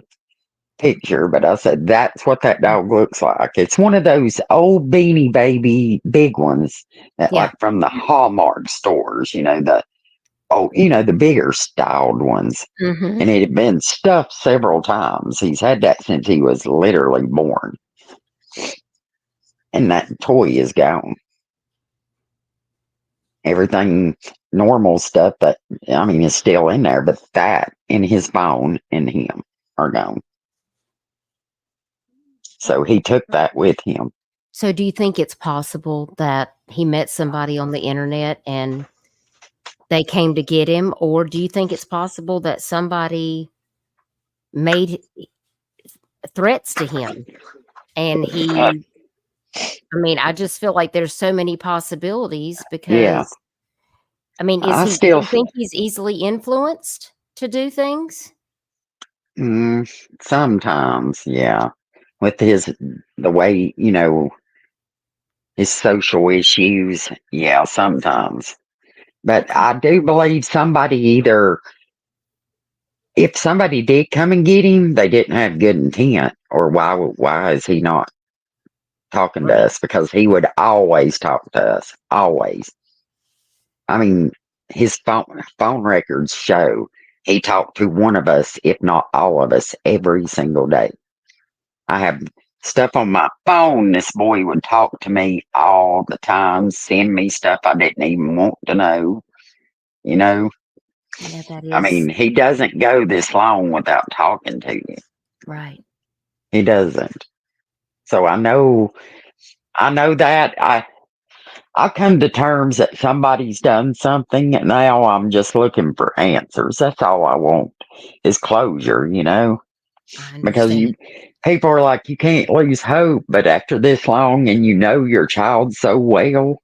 picture, but I said, that's what that dog looks like. It's one of those old Beanie Baby big ones that Yeah. like from the Hallmark stores, the bigger styled ones. Mm-hmm. And it had been stuffed several times. He's had that since he was literally born. And that toy is gone. Everything normal stuff is still in there, but that and his phone and him are gone. So he took that with him. So do you think it's possible that he met somebody on the internet and they came to get him? Or do you think it's possible that somebody made threats to him and I just feel like there's so many possibilities Yeah. because, do you think he's easily influenced to do things? Sometimes, yeah. With the way, his social issues, yeah, sometimes. But I do believe if somebody did come and get him, they didn't have good intent. Or why is he not talking to Right. us? Because he would always talk to us, always. His phone records show he talked to one of us, if not all of us, every single day. I have stuff on my phone. This boy would talk to me all the time, send me stuff I didn't even want to know. Yeah, that is He doesn't go this long without talking to you. right. He doesn't. So I know that I come to terms that somebody's done something, and now I'm just looking for answers. That's all I want is closure, I because understand. people are like, you can't lose hope, but after this long and your child so well,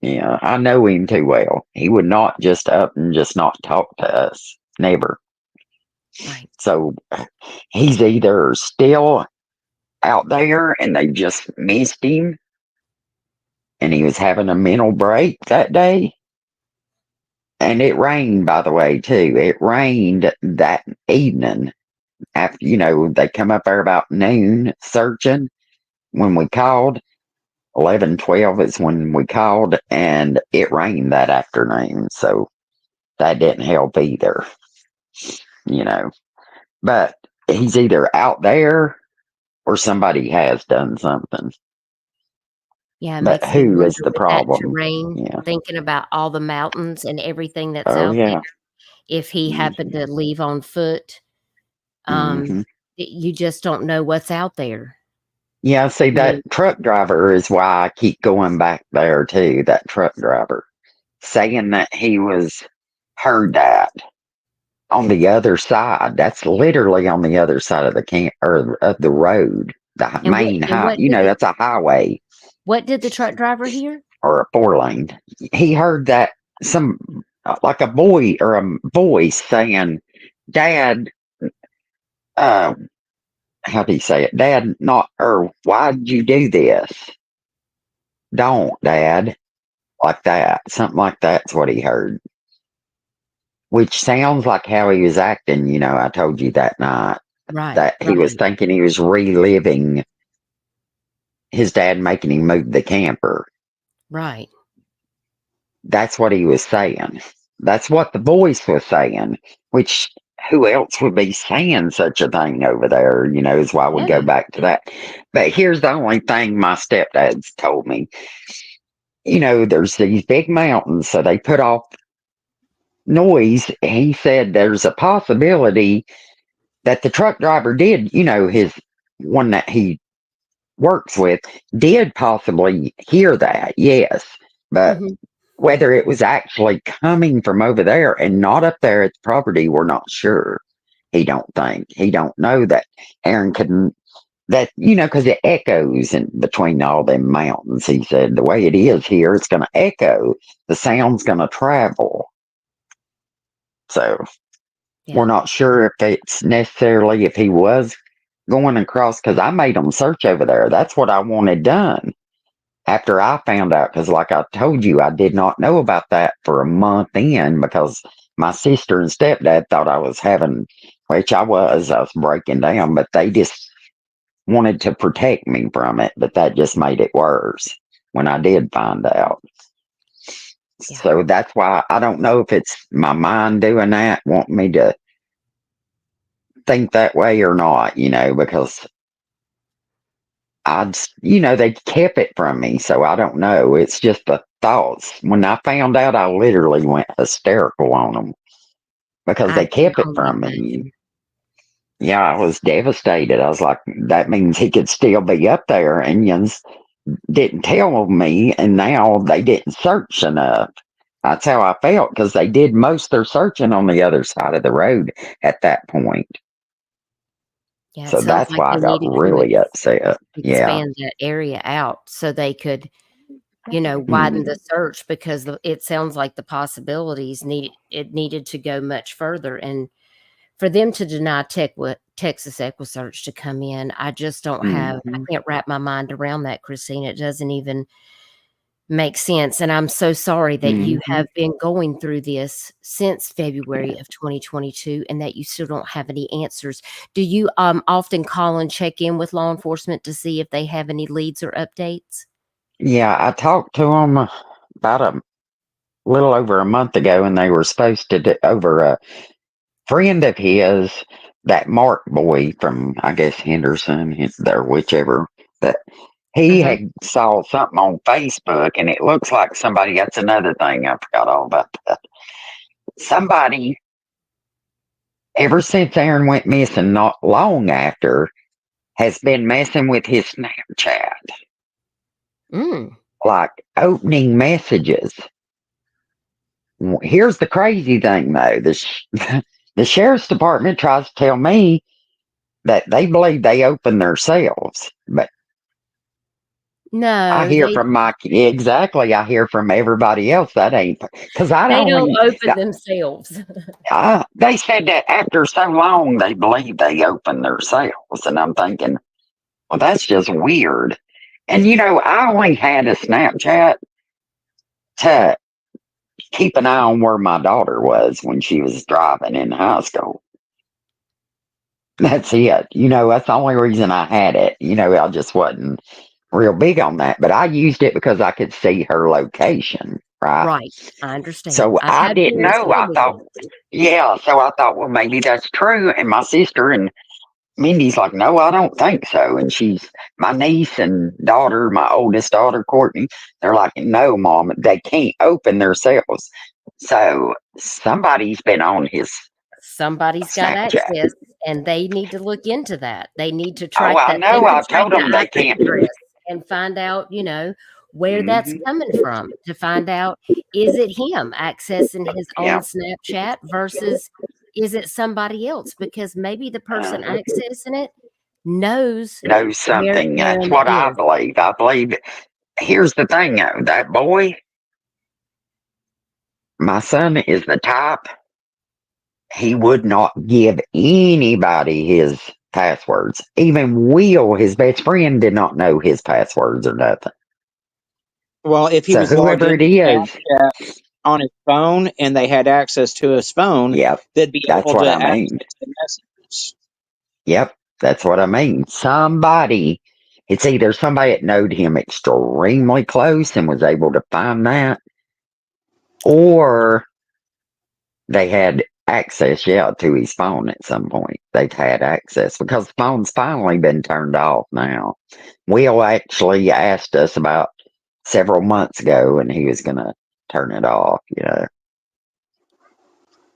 yeah, I know him too well. He would not just up and just not talk to us. Never. Right. So he's either still out there and they just missed him and he was having a mental break that day. And it rained, by the way, too. It rained that evening after, they come up there about noon searching. When we called, 11:12 is when we called, and it rained that afternoon. So that didn't help either, But he's either out there or somebody has done something. Yeah, it But makes me who is wonder the with that problem? terrain, Yeah. thinking about all the mountains and everything that's Oh, out there. yeah. If he happened to leave on foot, um, Hmm. you just don't know what's out there. Yeah, see, I mean, that truck driver is why I keep going back there, too. That truck driver saying that he heard that on the other side. That's literally on the other side of the camp or of the road, the and main high. That's a highway what did the truck driver hear? or a 4 lane. He heard that some like a boy or a voice saying, "Dad, uh, how do you say it? Dad, not or why'd you do this? Don't, Dad." Like that, something like that's what he heard. Which sounds like how he was acting, I told you that night. Right, That he was thinking he was reliving his dad making him move the camper. right. That's what he was saying. That's what the voice was saying, which who else would be saying such a thing over there, is why we go Yeah. back to that. But here's the only thing my stepdad's told me. There's these big mountains, so they put off noise. He said there's a possibility that the truck driver did, his one that he works with, did possibly hear that, yes. But Mhm. whether it was actually coming from over there and not up there at the property, we're not sure. He don't know that Aaron couldn't, because it echoes in between all them mountains. He said the way it is here, it's going to echo. The sound's going to travel. So we're Yeah. not sure if it's necessarily if he was going across, because I made him search over there. That's what I wanted done after I found out, because like I told you, I did not know about that for a month in because my sister and stepdad thought I was having which I was breaking down, but they just wanted to protect me from it, but that just made it worse when I did find out. Yeah. So that's why I don't know if it's my mind doing that, wanting me to think that way or not, because they kept it from me, so I don't know. It's just the thoughts. When I found out, I literally went hysterical on them because I they can kept it only from me. imagine. Yeah, I was devastated. I was like, that means he could still be up there, and didn't tell me, and now they didn't search enough. That's how I felt, because they did most of their searching on the other side of the road at that point. Yeah, it So sounds that's like why they I got needed to really upset. Yeah. expand that area out so they could, widen the Mm. search, because it sounds like the possibilities needed to go much further. And for them to deny Texas EquiSearch to come in, I just don't have, I Mhm. can't wrap my mind around that, Christine. It doesn't even make sense. And I'm so sorry that you Mhm. have been going through this since February of 2022 and that you still don't have any answers. Do you often call and check in with law enforcement to see if they have any leads or updates? Yeah, I talked to them about a little over a month ago, and they were supposed to over a friend of his, that Mark boy from, I guess, Henderson, or whichever, that he Uh-huh. had saw something on Facebook, and it looks like somebody, that's another thing, I forgot all about that. Somebody, ever since Aaron went missing, not long after, has been messing with his Snapchat, Mm. like opening messages. Here's the crazy thing, though. The sheriff's department tries to tell me that they believe they open themselves, but I No, hear from I hear from everybody else that ain't, because I they don't only, open themselves. they said that after so long they believe they open themselves, and I'm thinking, well, that's just weird. And I only had a Snapchat to keep an eye on where my daughter was when she was driving in high school. That's it. That's the only reason I had it. I just wasn't real big on that, but I used it because I could see her location, right? Right. I understand. So I've I had didn't parents know. tell I me thought, that. yeah. So I thought, well, maybe that's true. And my sister and Mindy's like, no, I don't think so. And my niece and daughter, my oldest daughter, Courtney, they're like, no, Mom, they can't open themselves. So somebody's been on his Somebody's got Snapchat. access, and they need to look into that. They need to Oh, track I that. They know. could I track told the them they IP can't. address and find out, where that's Hmm. coming from, to find out, is it him accessing his own Yeah. Snapchat versus is it somebody else? Because maybe the person Uh, accessing it knows know where something. That's Aaron what I is. believe. I believe. Here's the thing, though. That boy, my son, is the type. He would not give anybody his passwords. Even Will, his best friend, did not know his passwords or nothing. Well, if he So was logged whoever it into is, on his phone and they had access to his phone, yep, they'd be that's able what to I mean. access the messages. Yep, that's what I mean. Somebody, it's either somebody that knowed him extremely close and was able to find that, or they had access, yeah, to his phone at some point. They've had access because the phone's finally been turned off now. Will actually asked us about several months ago, and he was going to turn it off.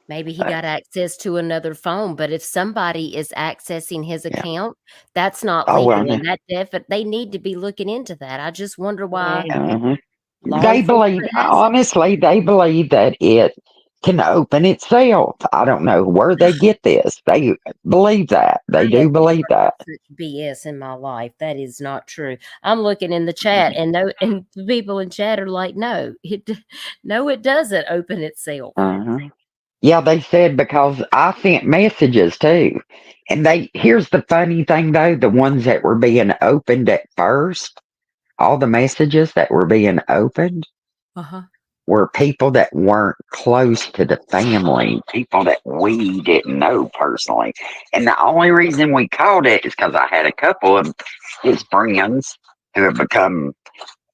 Maybe he got access to another phone, but if somebody is accessing his Yeah. account, that's not Oh, well, legal, and they need to be looking into that. I just wonder why uh-huh. law They believe, enforcement hasn't. honestly, they believe that it can open itself. I don't know where they get this. They believe that. They I have do believe never that. heard such BS in my life. That is not true. I'm looking in the chat, and the people in chat are like, "No, no, it doesn't open itself." Uh-huh. Yeah, they said because I sent messages too. And here's the funny thing though, the ones that were being opened at first, all the messages that were being opened, Uh-huh. were people that weren't close to the family, people that we didn't know personally. And the only reason we called it is because I had a couple of his friends who have become,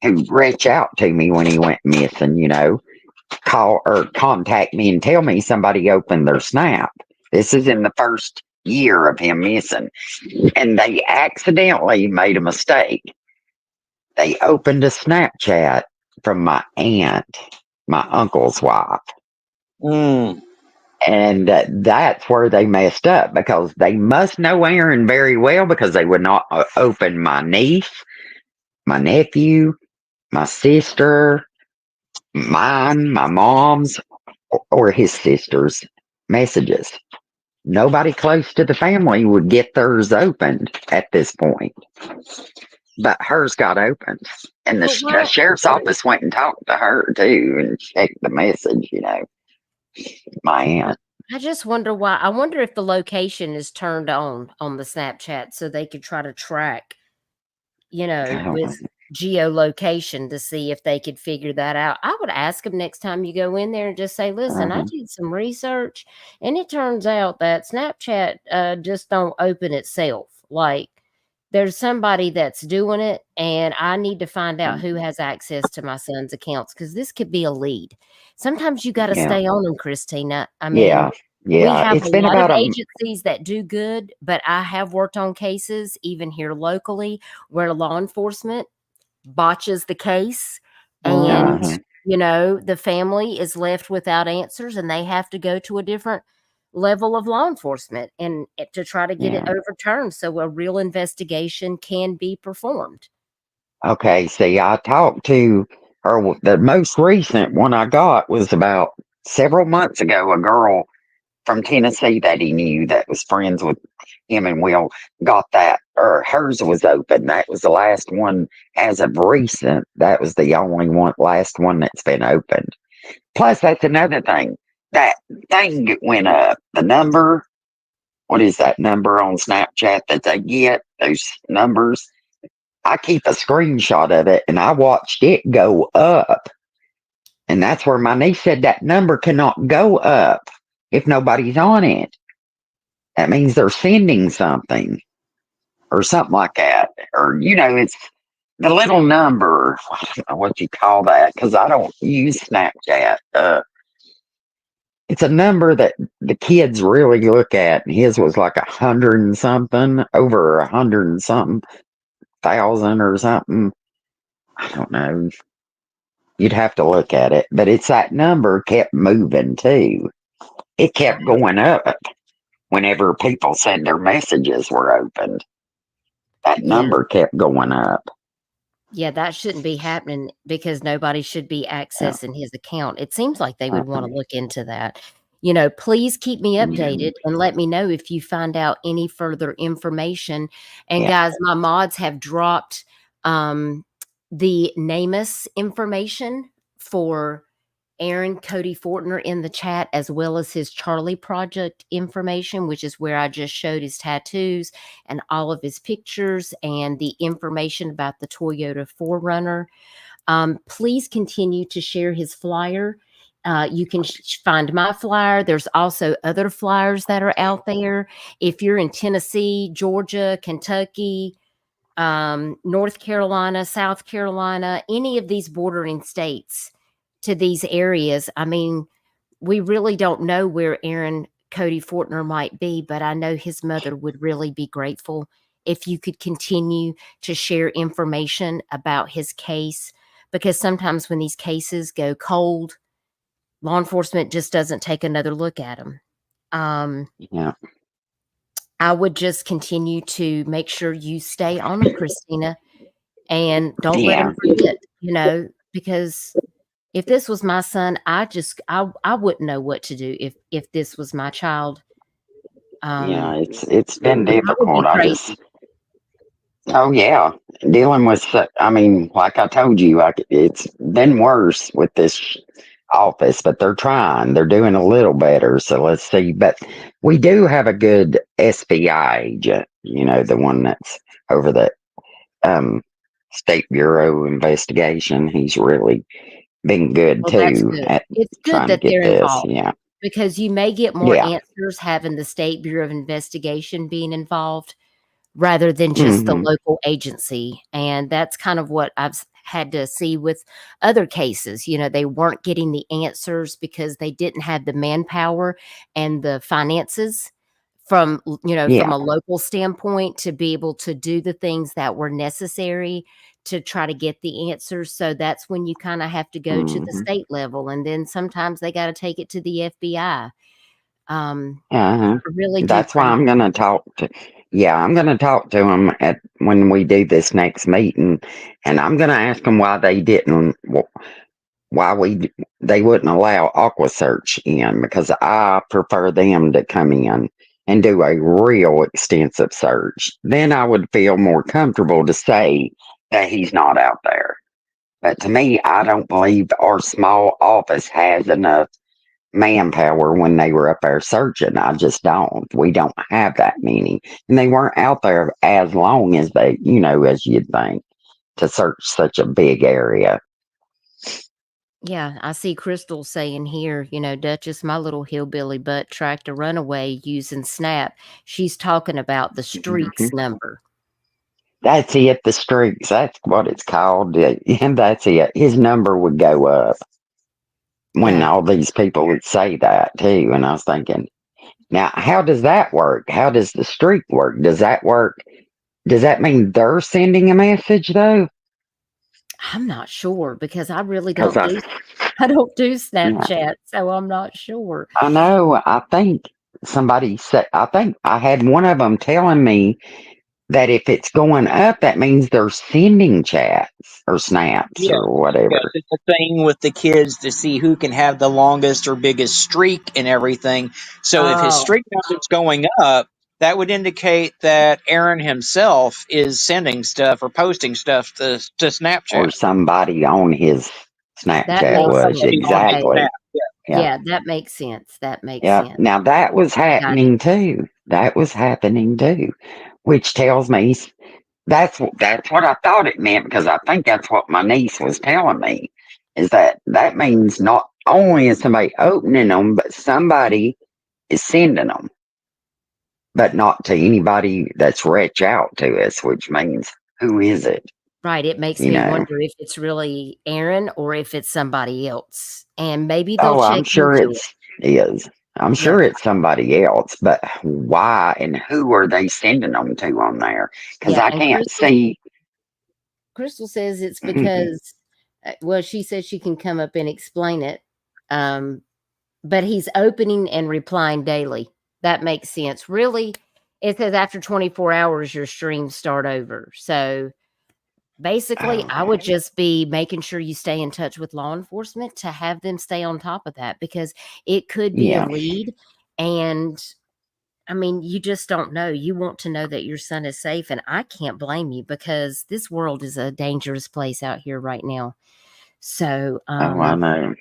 who reach out to me when he went missing, you know, call or contact me and tell me somebody opened their Snap. This is in the first year of him missing. And they accidentally made a mistake. They opened a Snapchat from my aunt, my uncle's wife. Mm. And that's where they messed up, because they must know Aaron very well, because they would not open my niece, my nephew, my sister, mine, my mom's, or his sister's messages. Nobody close to the family would get theirs opened at this point. But hers got opened. And the But why? sheriff's office went and talked to her too and checked the message, you know. My aunt. I just wonder why. I wonder if the location is turned on the Snapchat so they could try to track, you know, with geolocation to see if they could figure that out. I would ask them next time you go in there and just say, listen, I did some research and it turns out that Snapchat just don't open itself. Like, there's somebody that's doing it, and I need to find out who has access to my son's accounts, because this could be a lead. Sometimes you got to Yeah. stay on them, Christina. I Yeah. mean, Yeah. we have It's a been lot of about a agencies that do good, but I have worked on cases, even here locally, where law enforcement botches the case, and you know, the family is left without answers, and they have to go to a different level of law enforcement and to try to get it overturned so a real investigation can be performed. Okay, see, I talked to her. The most recent one I got was about several months ago. A girl from Tennessee that he knew that was friends with him and Will got that, or hers was open. That was the last one as of recent. That was the only last one that's been opened. Plus, that's another thing. That thing went up. The number, what is that number on Snapchat that they get? Those numbers. I keep a screenshot of it, and I watched it go up. And that's where my niece said that number cannot go up if nobody's on it. That means they're sending something or something like that. Or, you know, it's the little number. I don't know what you call that, because I don't use Snapchat. It's a number that the kids really look at, and his was like 100 and something, over 100 and something thousand or something. I don't know. You'd have to look at it, but it's that number kept moving too. It kept going up whenever people said their messages were opened. That Yeah. number kept going up. Yeah, that shouldn't be happening, because nobody should be accessing his account. It seems like they would want to look into that. You know, please keep me updated and let me know if you find out any further information. And guys, my mods have dropped the NamUs information for Aaron Cody Fortner in the chat, as well as his Charlie Project information, which is where I just showed his tattoos and all of his pictures and the information about the Toyota 4Runner. Please continue to share his flyer. You can find my flyer. There's also other flyers that are out there. If you're in Tennessee, Georgia, Kentucky, North Carolina, South Carolina, any of these bordering states to these areas, I mean, we really don't know where Aaron Cody Fortner might be, but I know his mother would really be grateful if you could continue to share information about his case, because sometimes when these cases go cold, law enforcement just doesn't take another look at them. I would just continue to make sure you stay on them, Christina, and don't let them forget, you know, because if this was my son, I wouldn't know what to do if this was my child. It's been I would be difficult. crazy. Dealing with, I mean, like I told you, it's been worse with this office, but they're trying. They're doing a little better. So let's see. But we do have a good SBI agent, you know, the one that's over the State Bureau investigation. He's really been good Well, that's too good. at It's good trying to that get they're this. involved Yeah. because you may get more Yeah. answers having the State Bureau of Investigation being involved rather than just the Hmm. local agency. And that's kind of what I've had to see with other cases. They weren't getting the answers because they didn't have the manpower and the finances from Yeah. a local standpoint to be able to do the things that were necessary to try to get the answers. So that's when you kind of have to go to the Hmm. state level, and then sometimes they got to take it to the FBI. Uh-huh. I really do That's why pray. I'm gonna talk to. Yeah, I'm gonna talk to them at when we do this next meeting, and I'm gonna ask them why they didn't, why they wouldn't allow Aqua Search in, because I prefer them to come in and do a real extensive search. Then I would feel more comfortable to say that he's not out there. But to me, I don't believe our small office has enough manpower when they were up there searching. I just don't. We don't have that many. And they weren't out there as long as as you'd think to search such a big area. Yeah, I see Crystal saying here, Duchess, my little hillbilly butt tracked a runaway using Snap. She's talking about the streaks Mhm. number. That's it, the streaks. That's what it's called. And that's it. His number would go up when Yeah. all these people would say that too. And I was thinking, now, how does that work? How does the streak work? Does that work? Does that mean they're sending a message though? I'm not sure because I really Because don't do I don't do yeah, Snapchat, so I'm not sure. I know. I think somebody said, I think I had one of them telling me that if it's going up, that means they're sending chats or snaps Yeah, or yeah, whatever. it's a thing with the kids to see who can have the longest or biggest streak and everything. So if his Oh, streak number's going up, that would indicate that Aaron himself is sending stuff or posting stuff to Snapchat. Or somebody on his that Snapchat Or makes was. sense. somebody on his Okay. Snap. Exactly. Yeah. Yeah, that makes sense. That makes Yeah. sense. Now that was Got it. happening too. That was happening too, which tells me that's what I thought it meant, because I think that's what my niece was telling me, is that means not only is somebody opening them, but somebody is sending them, but not to anybody that's reached out to us, which means who is it? Right. It makes You me know? wonder if it's really Aaron or if it's somebody else. And maybe they'll Oh, check I'm sure into it. it's is. I'm Yeah. sure it's somebody else, but why and who are they sending them to on there? Because Yeah. I And can't see. Crystal says it's because, well, she says she can come up and explain it. Um, but he's opening and replying daily. That makes sense. Really, it says after 24 hours, your streams start over. So basically, I would Okay. just be making sure you stay in touch with law enforcement to have them stay on top of that because it could be a Yeah. lead. And I mean, you just don't know. You want to know that your son is safe. And I can't blame you because this world is a dangerous place out here right now. So, Oh, I know.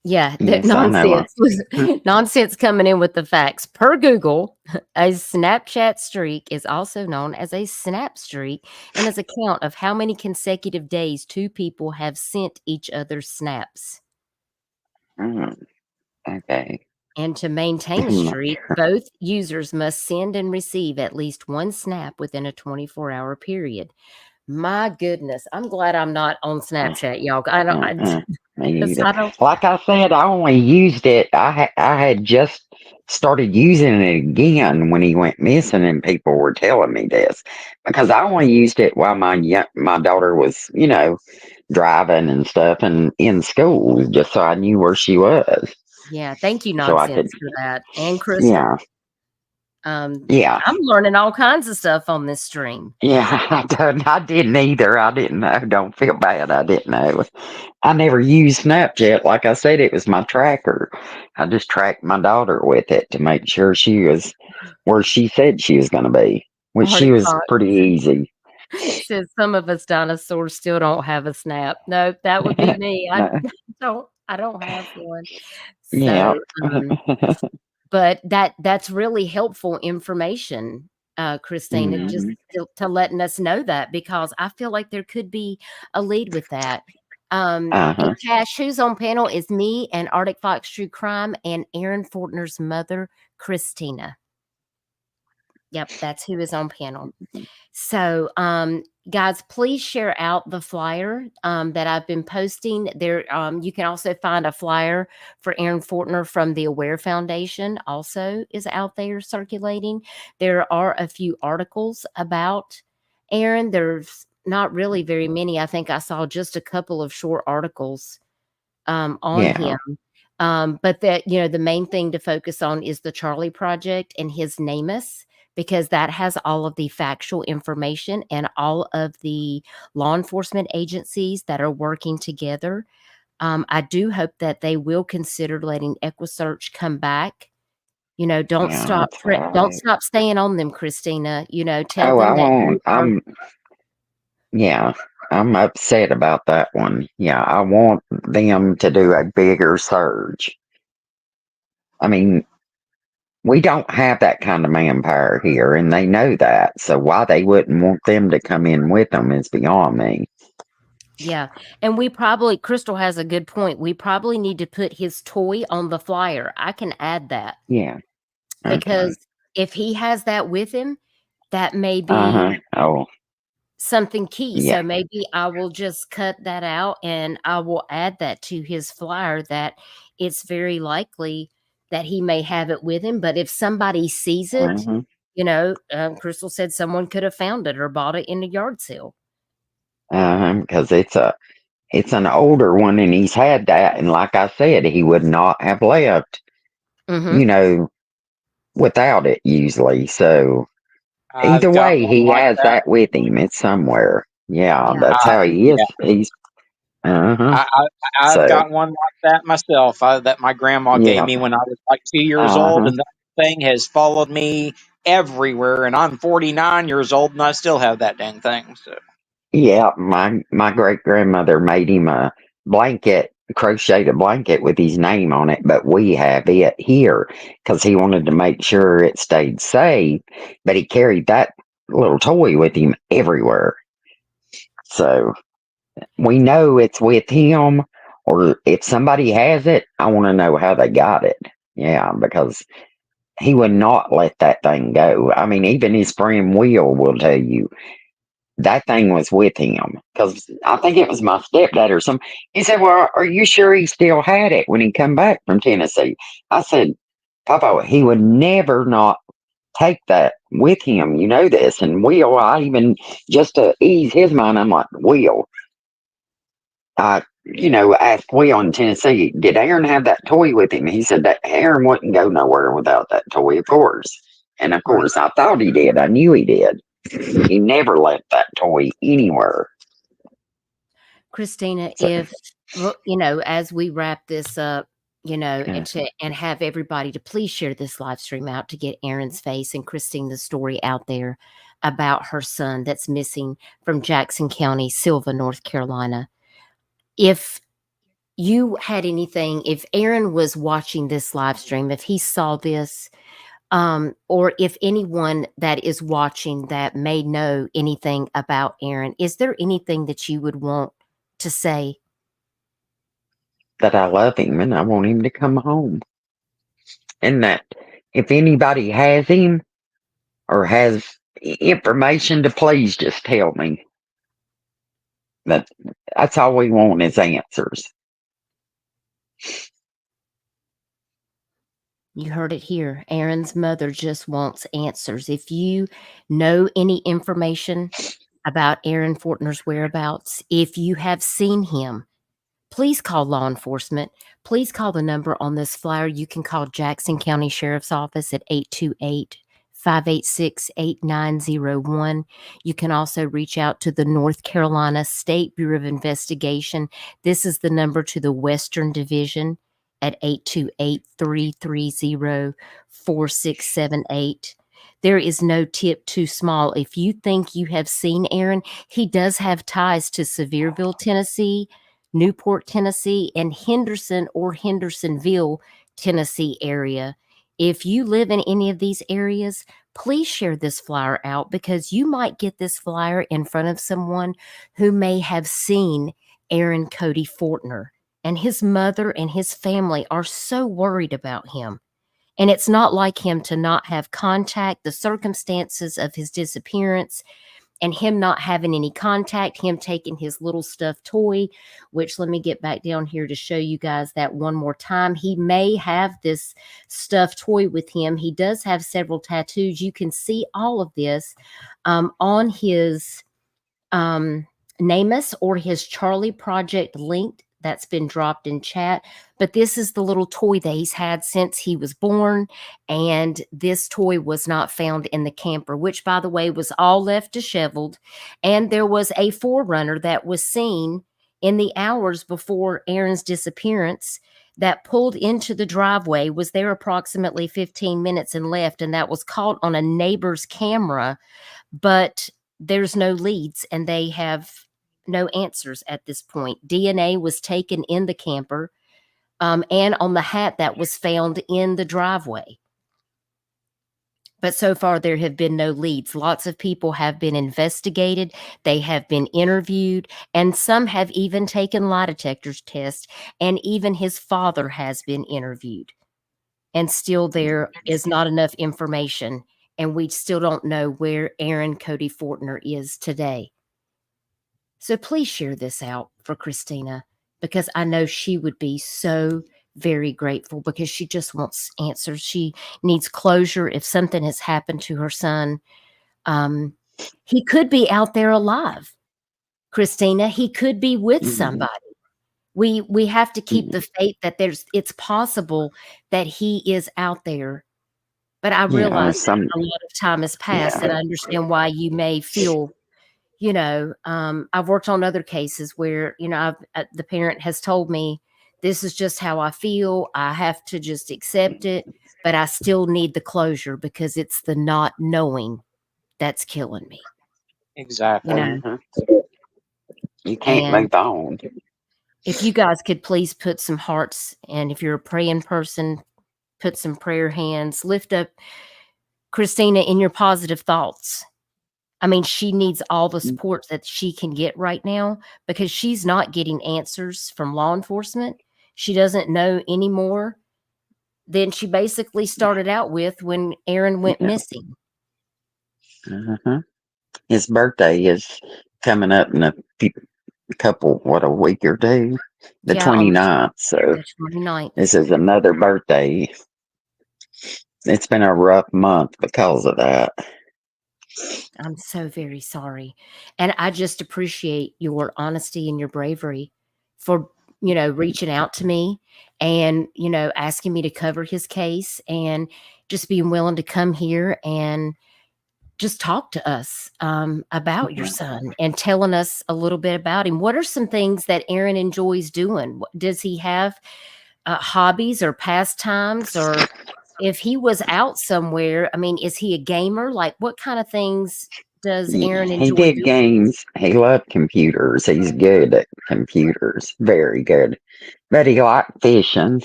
yeah, that Yes, I know. nonsense was nonsense coming in with the facts. Per Google, a Snapchat streak is also known as a snap streak and is a count of how many consecutive days two people have sent each other snaps. Mm, okay. And to maintain a streak, both users must send and receive at least one snap within a 24-hour period. My goodness, I'm glad I'm not on Snapchat, y'all. I don't, Me 'cause either. I don't. Like I said, I only used it. I had just started using it again when he went missing, and people were telling me this, because I only used it while my daughter was driving and stuff and in school, just so I knew where she was, Yeah, thank you, so I could. nonsense, for that. And Crystal. Yeah. Yeah. I'm learning all kinds of stuff on this stream. Yeah. I didn't either. I didn't know. Don't feel bad. I didn't know. I never used Snapchat. Like I said, it was my tracker. I just tracked my daughter with it to make sure she was where she said she was going to be, which she Arctic was Fox pretty easy. says some of us dinosaurs still don't have a snap. No, that would be me. I don't have one. Yeah. So, but that's really helpful information, Christina, just Mhm. to letting us know that because I feel like there could be a lead with that. And Uh-huh. Cash, who's on panel is me and Arctic Fox True Crime and Aaron Fortner's mother, Christina. Yep, that's who is on panel. So, guys, please share out the flyer that I've been posting. There, you can also find a flyer for Aaron Fortner from the Aware Foundation. Also, is out there circulating. There are a few articles about Aaron. There's not really very many. I think I saw just a couple of short articles on Yeah. him. But that, the main thing to focus on is the Charlie Project and his NamUs, because that has all of the factual information and all of the law enforcement agencies that are working together. I do hope that they will consider letting EquiSearch come back. Don't Yeah, stop, that's don't right. stop staying on them, Christina. Tell Oh, I them that won't. Yeah, I'm upset about that one. Yeah, I want them to do a bigger surge. I mean, we don't have that kind of manpower here, and they know that. So why they wouldn't want them to come in with them is beyond me. Yeah. And Crystal has a good point. We probably need to put his toy on the flyer. I can add that Yeah. Okay. because if he has that with him, that may be Uh-huh. Oh, something key. yeah. So maybe I will just cut that out and I will add that to his flyer, that it's very likely that he may have it with him. But if somebody sees it, Uh-huh. Crystal said someone could have found it or bought it in a yard sale. Because it's an older one, and he's had that, and like I said, he would not have left, Mm-hmm. you know, without it usually. So either I've got way, one he like has that. that with him. It's somewhere. Yeah, Yeah. that's how he is. Yeah, He's uh-huh. I've So got one like that myself. That my grandma gave yeah. me when I was like 2 years old, Uh-huh. and that thing has followed me everywhere. And I'm 49 years old, and I still have that dang thing. So Yeah, my great grandmother made him a blanket, crocheted a blanket with his name on it, but we have it here because he wanted to make sure it stayed safe. But he carried that little toy with him everywhere. So we know it's with him, or if somebody has it, I want to know how they got it. Yeah, because he would not let that thing go. I mean, even his friend will tell you that thing was with him, because I think it was my stepdad or something. He said, "Well, are you sure he still had it when he come back from Tennessee?" I said, "Papa, he would never not take that with him. You know this." And I even, just to ease his mind, I'm like, I, asked Will in Tennessee, did Aaron have that toy with him? He said that Aaron wouldn't go nowhere without that toy, of course. And of Right. course, I thought he did. I knew he did. He never left that toy anywhere. Christina, So, as we wrap this up, yeah. and have everybody to please share this live stream out to get Aaron's face and Christina's story out there about her son that's missing from Jackson County, Sylva, North Carolina. If you had anything, if Aaron was watching this live stream, if he saw this, or if anyone that is watching that may know anything about Aaron, is there anything that you would want to say? That I love him and I want him to come home. And that if anybody has him or has information, to please just tell me. That's all we want is answers. You heard it here. Aaron's mother just wants answers. If you know any information about Aaron Fortner's whereabouts, if you have seen him, please call law enforcement. Please call the number on this flyer. You can call Jackson County Sheriff's Office at 828-586-8901. You can also reach out to the North Carolina State Bureau of Investigation. This is the number to the Western Division at 828-330-4678. There is no tip too small. If you think you have seen Aaron, he does have ties to Sevierville, Tennessee, Newport, Tennessee, and Henderson or Hendersonville, Tennessee area. If you live in any of these areas, please share this flyer out, because you might get this flyer in front of someone who may have seen Aaron Cody Fortner. And his mother and his family are so worried about him. And it's not like him to not have contact. The circumstances of his disappearance and him not having any contact, him taking his little stuffed toy, which let me get back down here to show you guys that one more time. He may have this stuffed toy with him. He does have several tattoos. You can see all of this on his NamUs or his Charlie Project link that's been dropped in chat. But this is the little toy that he's had since he was born. And this toy was not found in the camper, which, by the way, was all left disheveled. And there was a forerunner that was seen in the hours before Aaron's disappearance that pulled into the driveway, was there approximately 15 minutes and left. And that was caught on a neighbor's camera. But there's no leads and they have no answers at this point. DNA was taken in the camper and on the hat that was found in the driveway. But so far, there have been no leads. Lots of people have been investigated. They have been interviewed, and some have even taken lie detectors tests, and even his father has been interviewed. And still there is not enough information, and we still don't know where Aaron Cody Fortner is today. So please share this out for Christina, because I know she would be so very grateful, because she just wants answers. She needs closure if something has happened to her son. He could be out there alive, Christina. He could be with somebody. We have to keep the faith that it's possible that he is out there. But I realize that a lot of time has passed, and I understand why you may feel, I've worked on other cases where, the parent has told me, this is just how I feel. I have to just accept it, but I still need the closure because it's the not knowing that's killing me. Exactly. You can't move on. If you guys could please put some hearts, and if you're a praying person, put some prayer hands, lift up Christina in your positive thoughts. I mean, she needs all the support that she can get right now, because she's not getting answers from law enforcement. She doesn't know any more than she basically started out with when Aaron went missing. His birthday is coming up in a week or two, the 29th. So the 29th. This is another birthday. It's been a rough month because of that. I'm so very sorry. And I just appreciate your honesty and your bravery for, reaching out to me and, asking me to cover his case, and just being willing to come here and just talk to us about your son and telling us a little bit about him. What are some things that Aaron enjoys doing? Does he have hobbies or pastimes, or if he was out somewhere, I mean, is he a gamer? Like, what kind of things does Aaron enjoy doing? He did doing? games. He loved computers. He's good at computers. Very good. But he liked fishing,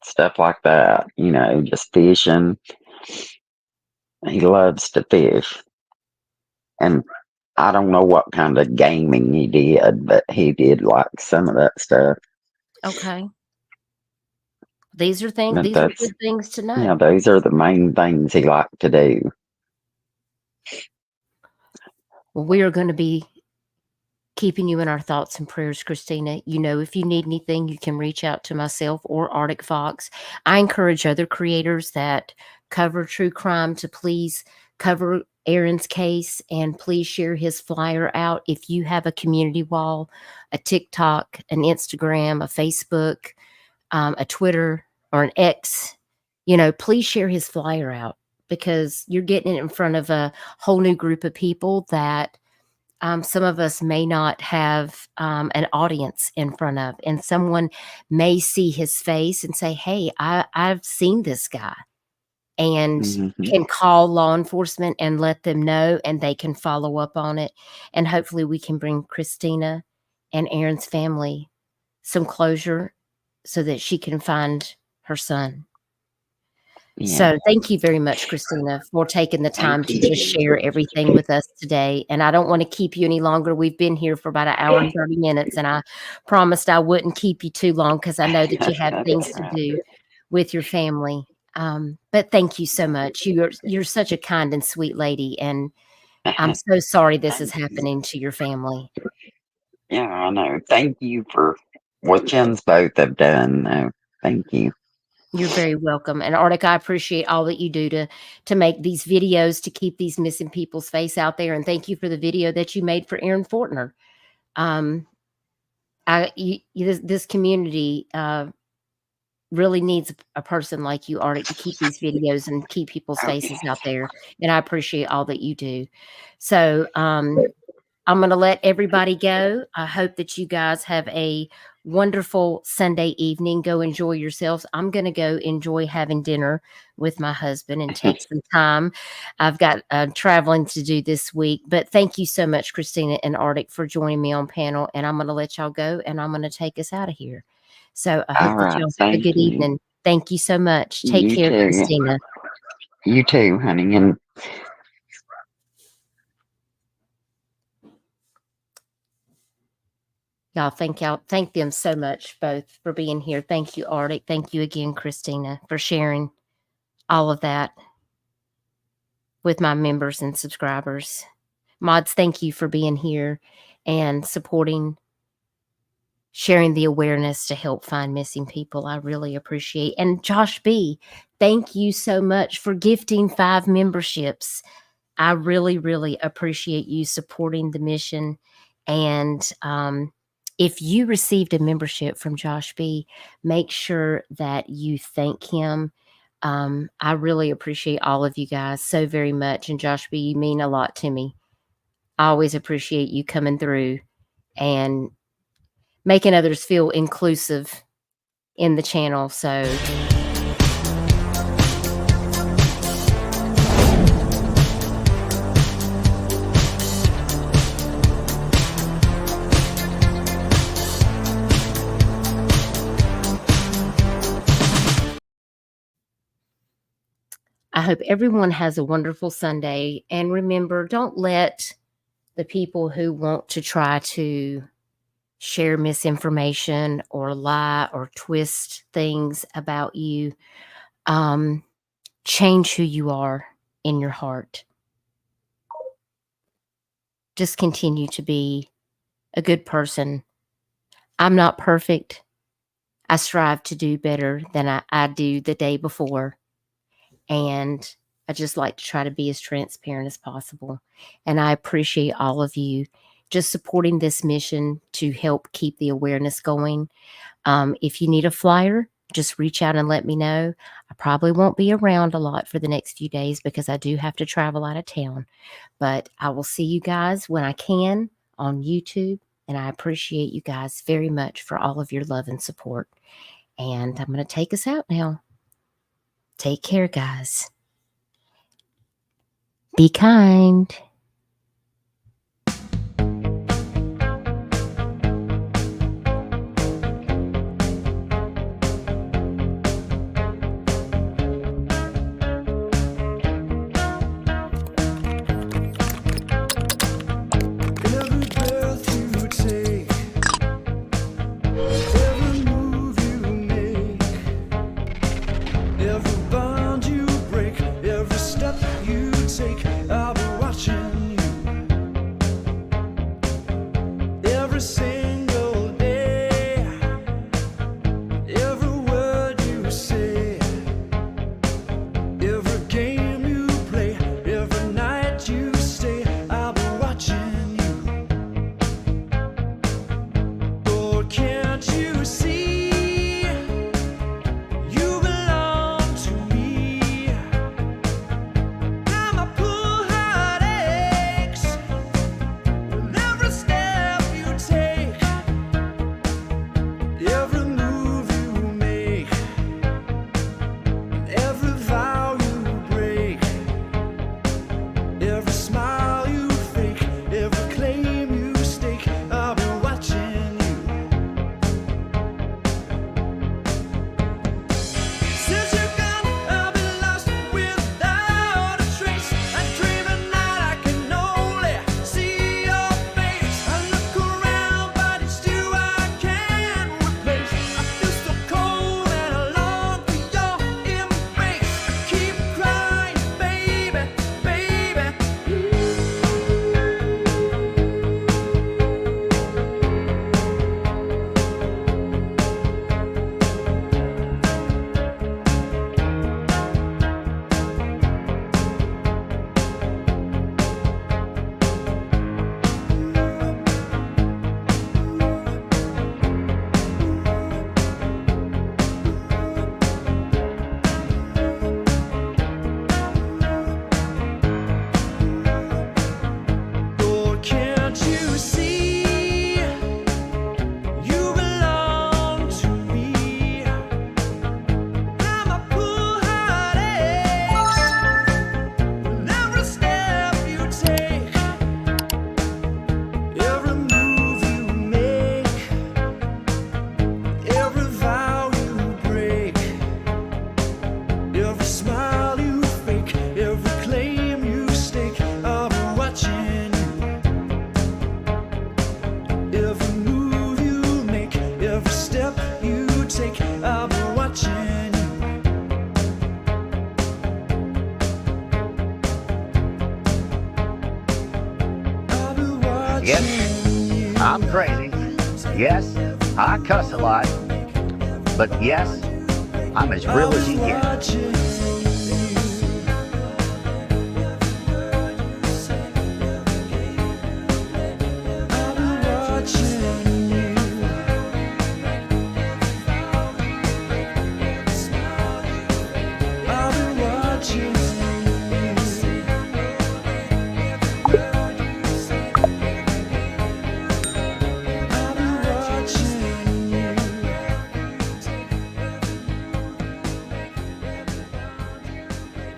stuff like that. Just fishing. He loves to fish. And I don't know what kind of gaming he did, but he did like some of that stuff. Okay. These are things. These are good things to know. Yeah, those are the main things he liked to do. Well, we are going to be keeping you in our thoughts and prayers, Christina. If you need anything, you can reach out to myself or Arctic Fox. I encourage other creators that cover true crime to please cover Aaron's case, and please share his flyer out. If you have a community wall, a TikTok, an Instagram, a Facebook, a Twitter, or an X, please share his flyer out, because you're getting it in front of a whole new group of people that some of us may not have an audience in front of, and someone may see his face and say, hey, I've seen this guy, and can call law enforcement and let them know, and they can follow up on it. And hopefully we can bring Christina and Aaron's family some closure so that she can find her son. Yeah. So thank you very much, Christina, for taking the time to just share everything with us today. And I don't want to keep you any longer. We've been here for about an hour and 30 minutes, and I promised I wouldn't keep you too long because I know that you have things to do with your family. But thank you so much. You're such a kind and sweet lady, and I'm so sorry this is happening to your family. Yeah, I know. Thank you for what yous both have done, though. Thank you. You're very welcome. And Arctic, I appreciate all that you do to make these videos to keep these missing people's face out there. And thank you for the video that you made for Aaron Fortner. This community really needs a person like you, Arctic, to keep these videos and keep people's faces out there. And I appreciate all that you do. So I'm going to let everybody go. I hope that you guys have a wonderful Sunday evening. Go enjoy yourselves. I'm going to go enjoy having dinner with my husband and take some time. I've got traveling to do this week, but thank you so much, Christina and Arctic, for joining me on panel. And I'm going to let y'all go, and I'm going to take us out of here. So I hope that y'all have a good evening. Thank you so much. Take care, Christina. You too, honey. And thank them so much both for being here. Thank you, Arctic. Thank you again, Christina, for sharing all of that with my members and subscribers. Mods, thank you for being here and supporting, sharing the awareness to help find missing people. I really appreciate. And Josh B, thank you so much for gifting 5 memberships. I really, really appreciate you supporting the mission. And if you received a membership from Josh B, make sure that you thank him. I really appreciate all of you guys so very much. And Josh B, you mean a lot to me. I always appreciate you coming through and making others feel inclusive in the channel. So I hope everyone has a wonderful Sunday. And remember, don't let the people who want to try to share misinformation or lie or twist things about you change who you are in your heart. Just continue to be a good person. I'm not perfect. I strive to do better than I do the day before. And I just like to try to be as transparent as possible. And I appreciate all of you just supporting this mission to help keep the awareness going. If you need a flyer, just reach out and let me know. I probably won't be around a lot for the next few days because I do have to travel out of town. But I will see you guys when I can on YouTube. And I appreciate you guys very much for all of your love and support. And I'm going to take us out now. Take care, guys. Be kind. Every breath you take, every move you make, every bond you break, every step you take, I'll be watching. step you take, I'll be watching you. I'll be watching Yes, I'm crazy. Yes, I cuss a lot. But yes, I'm as real as you get. watching.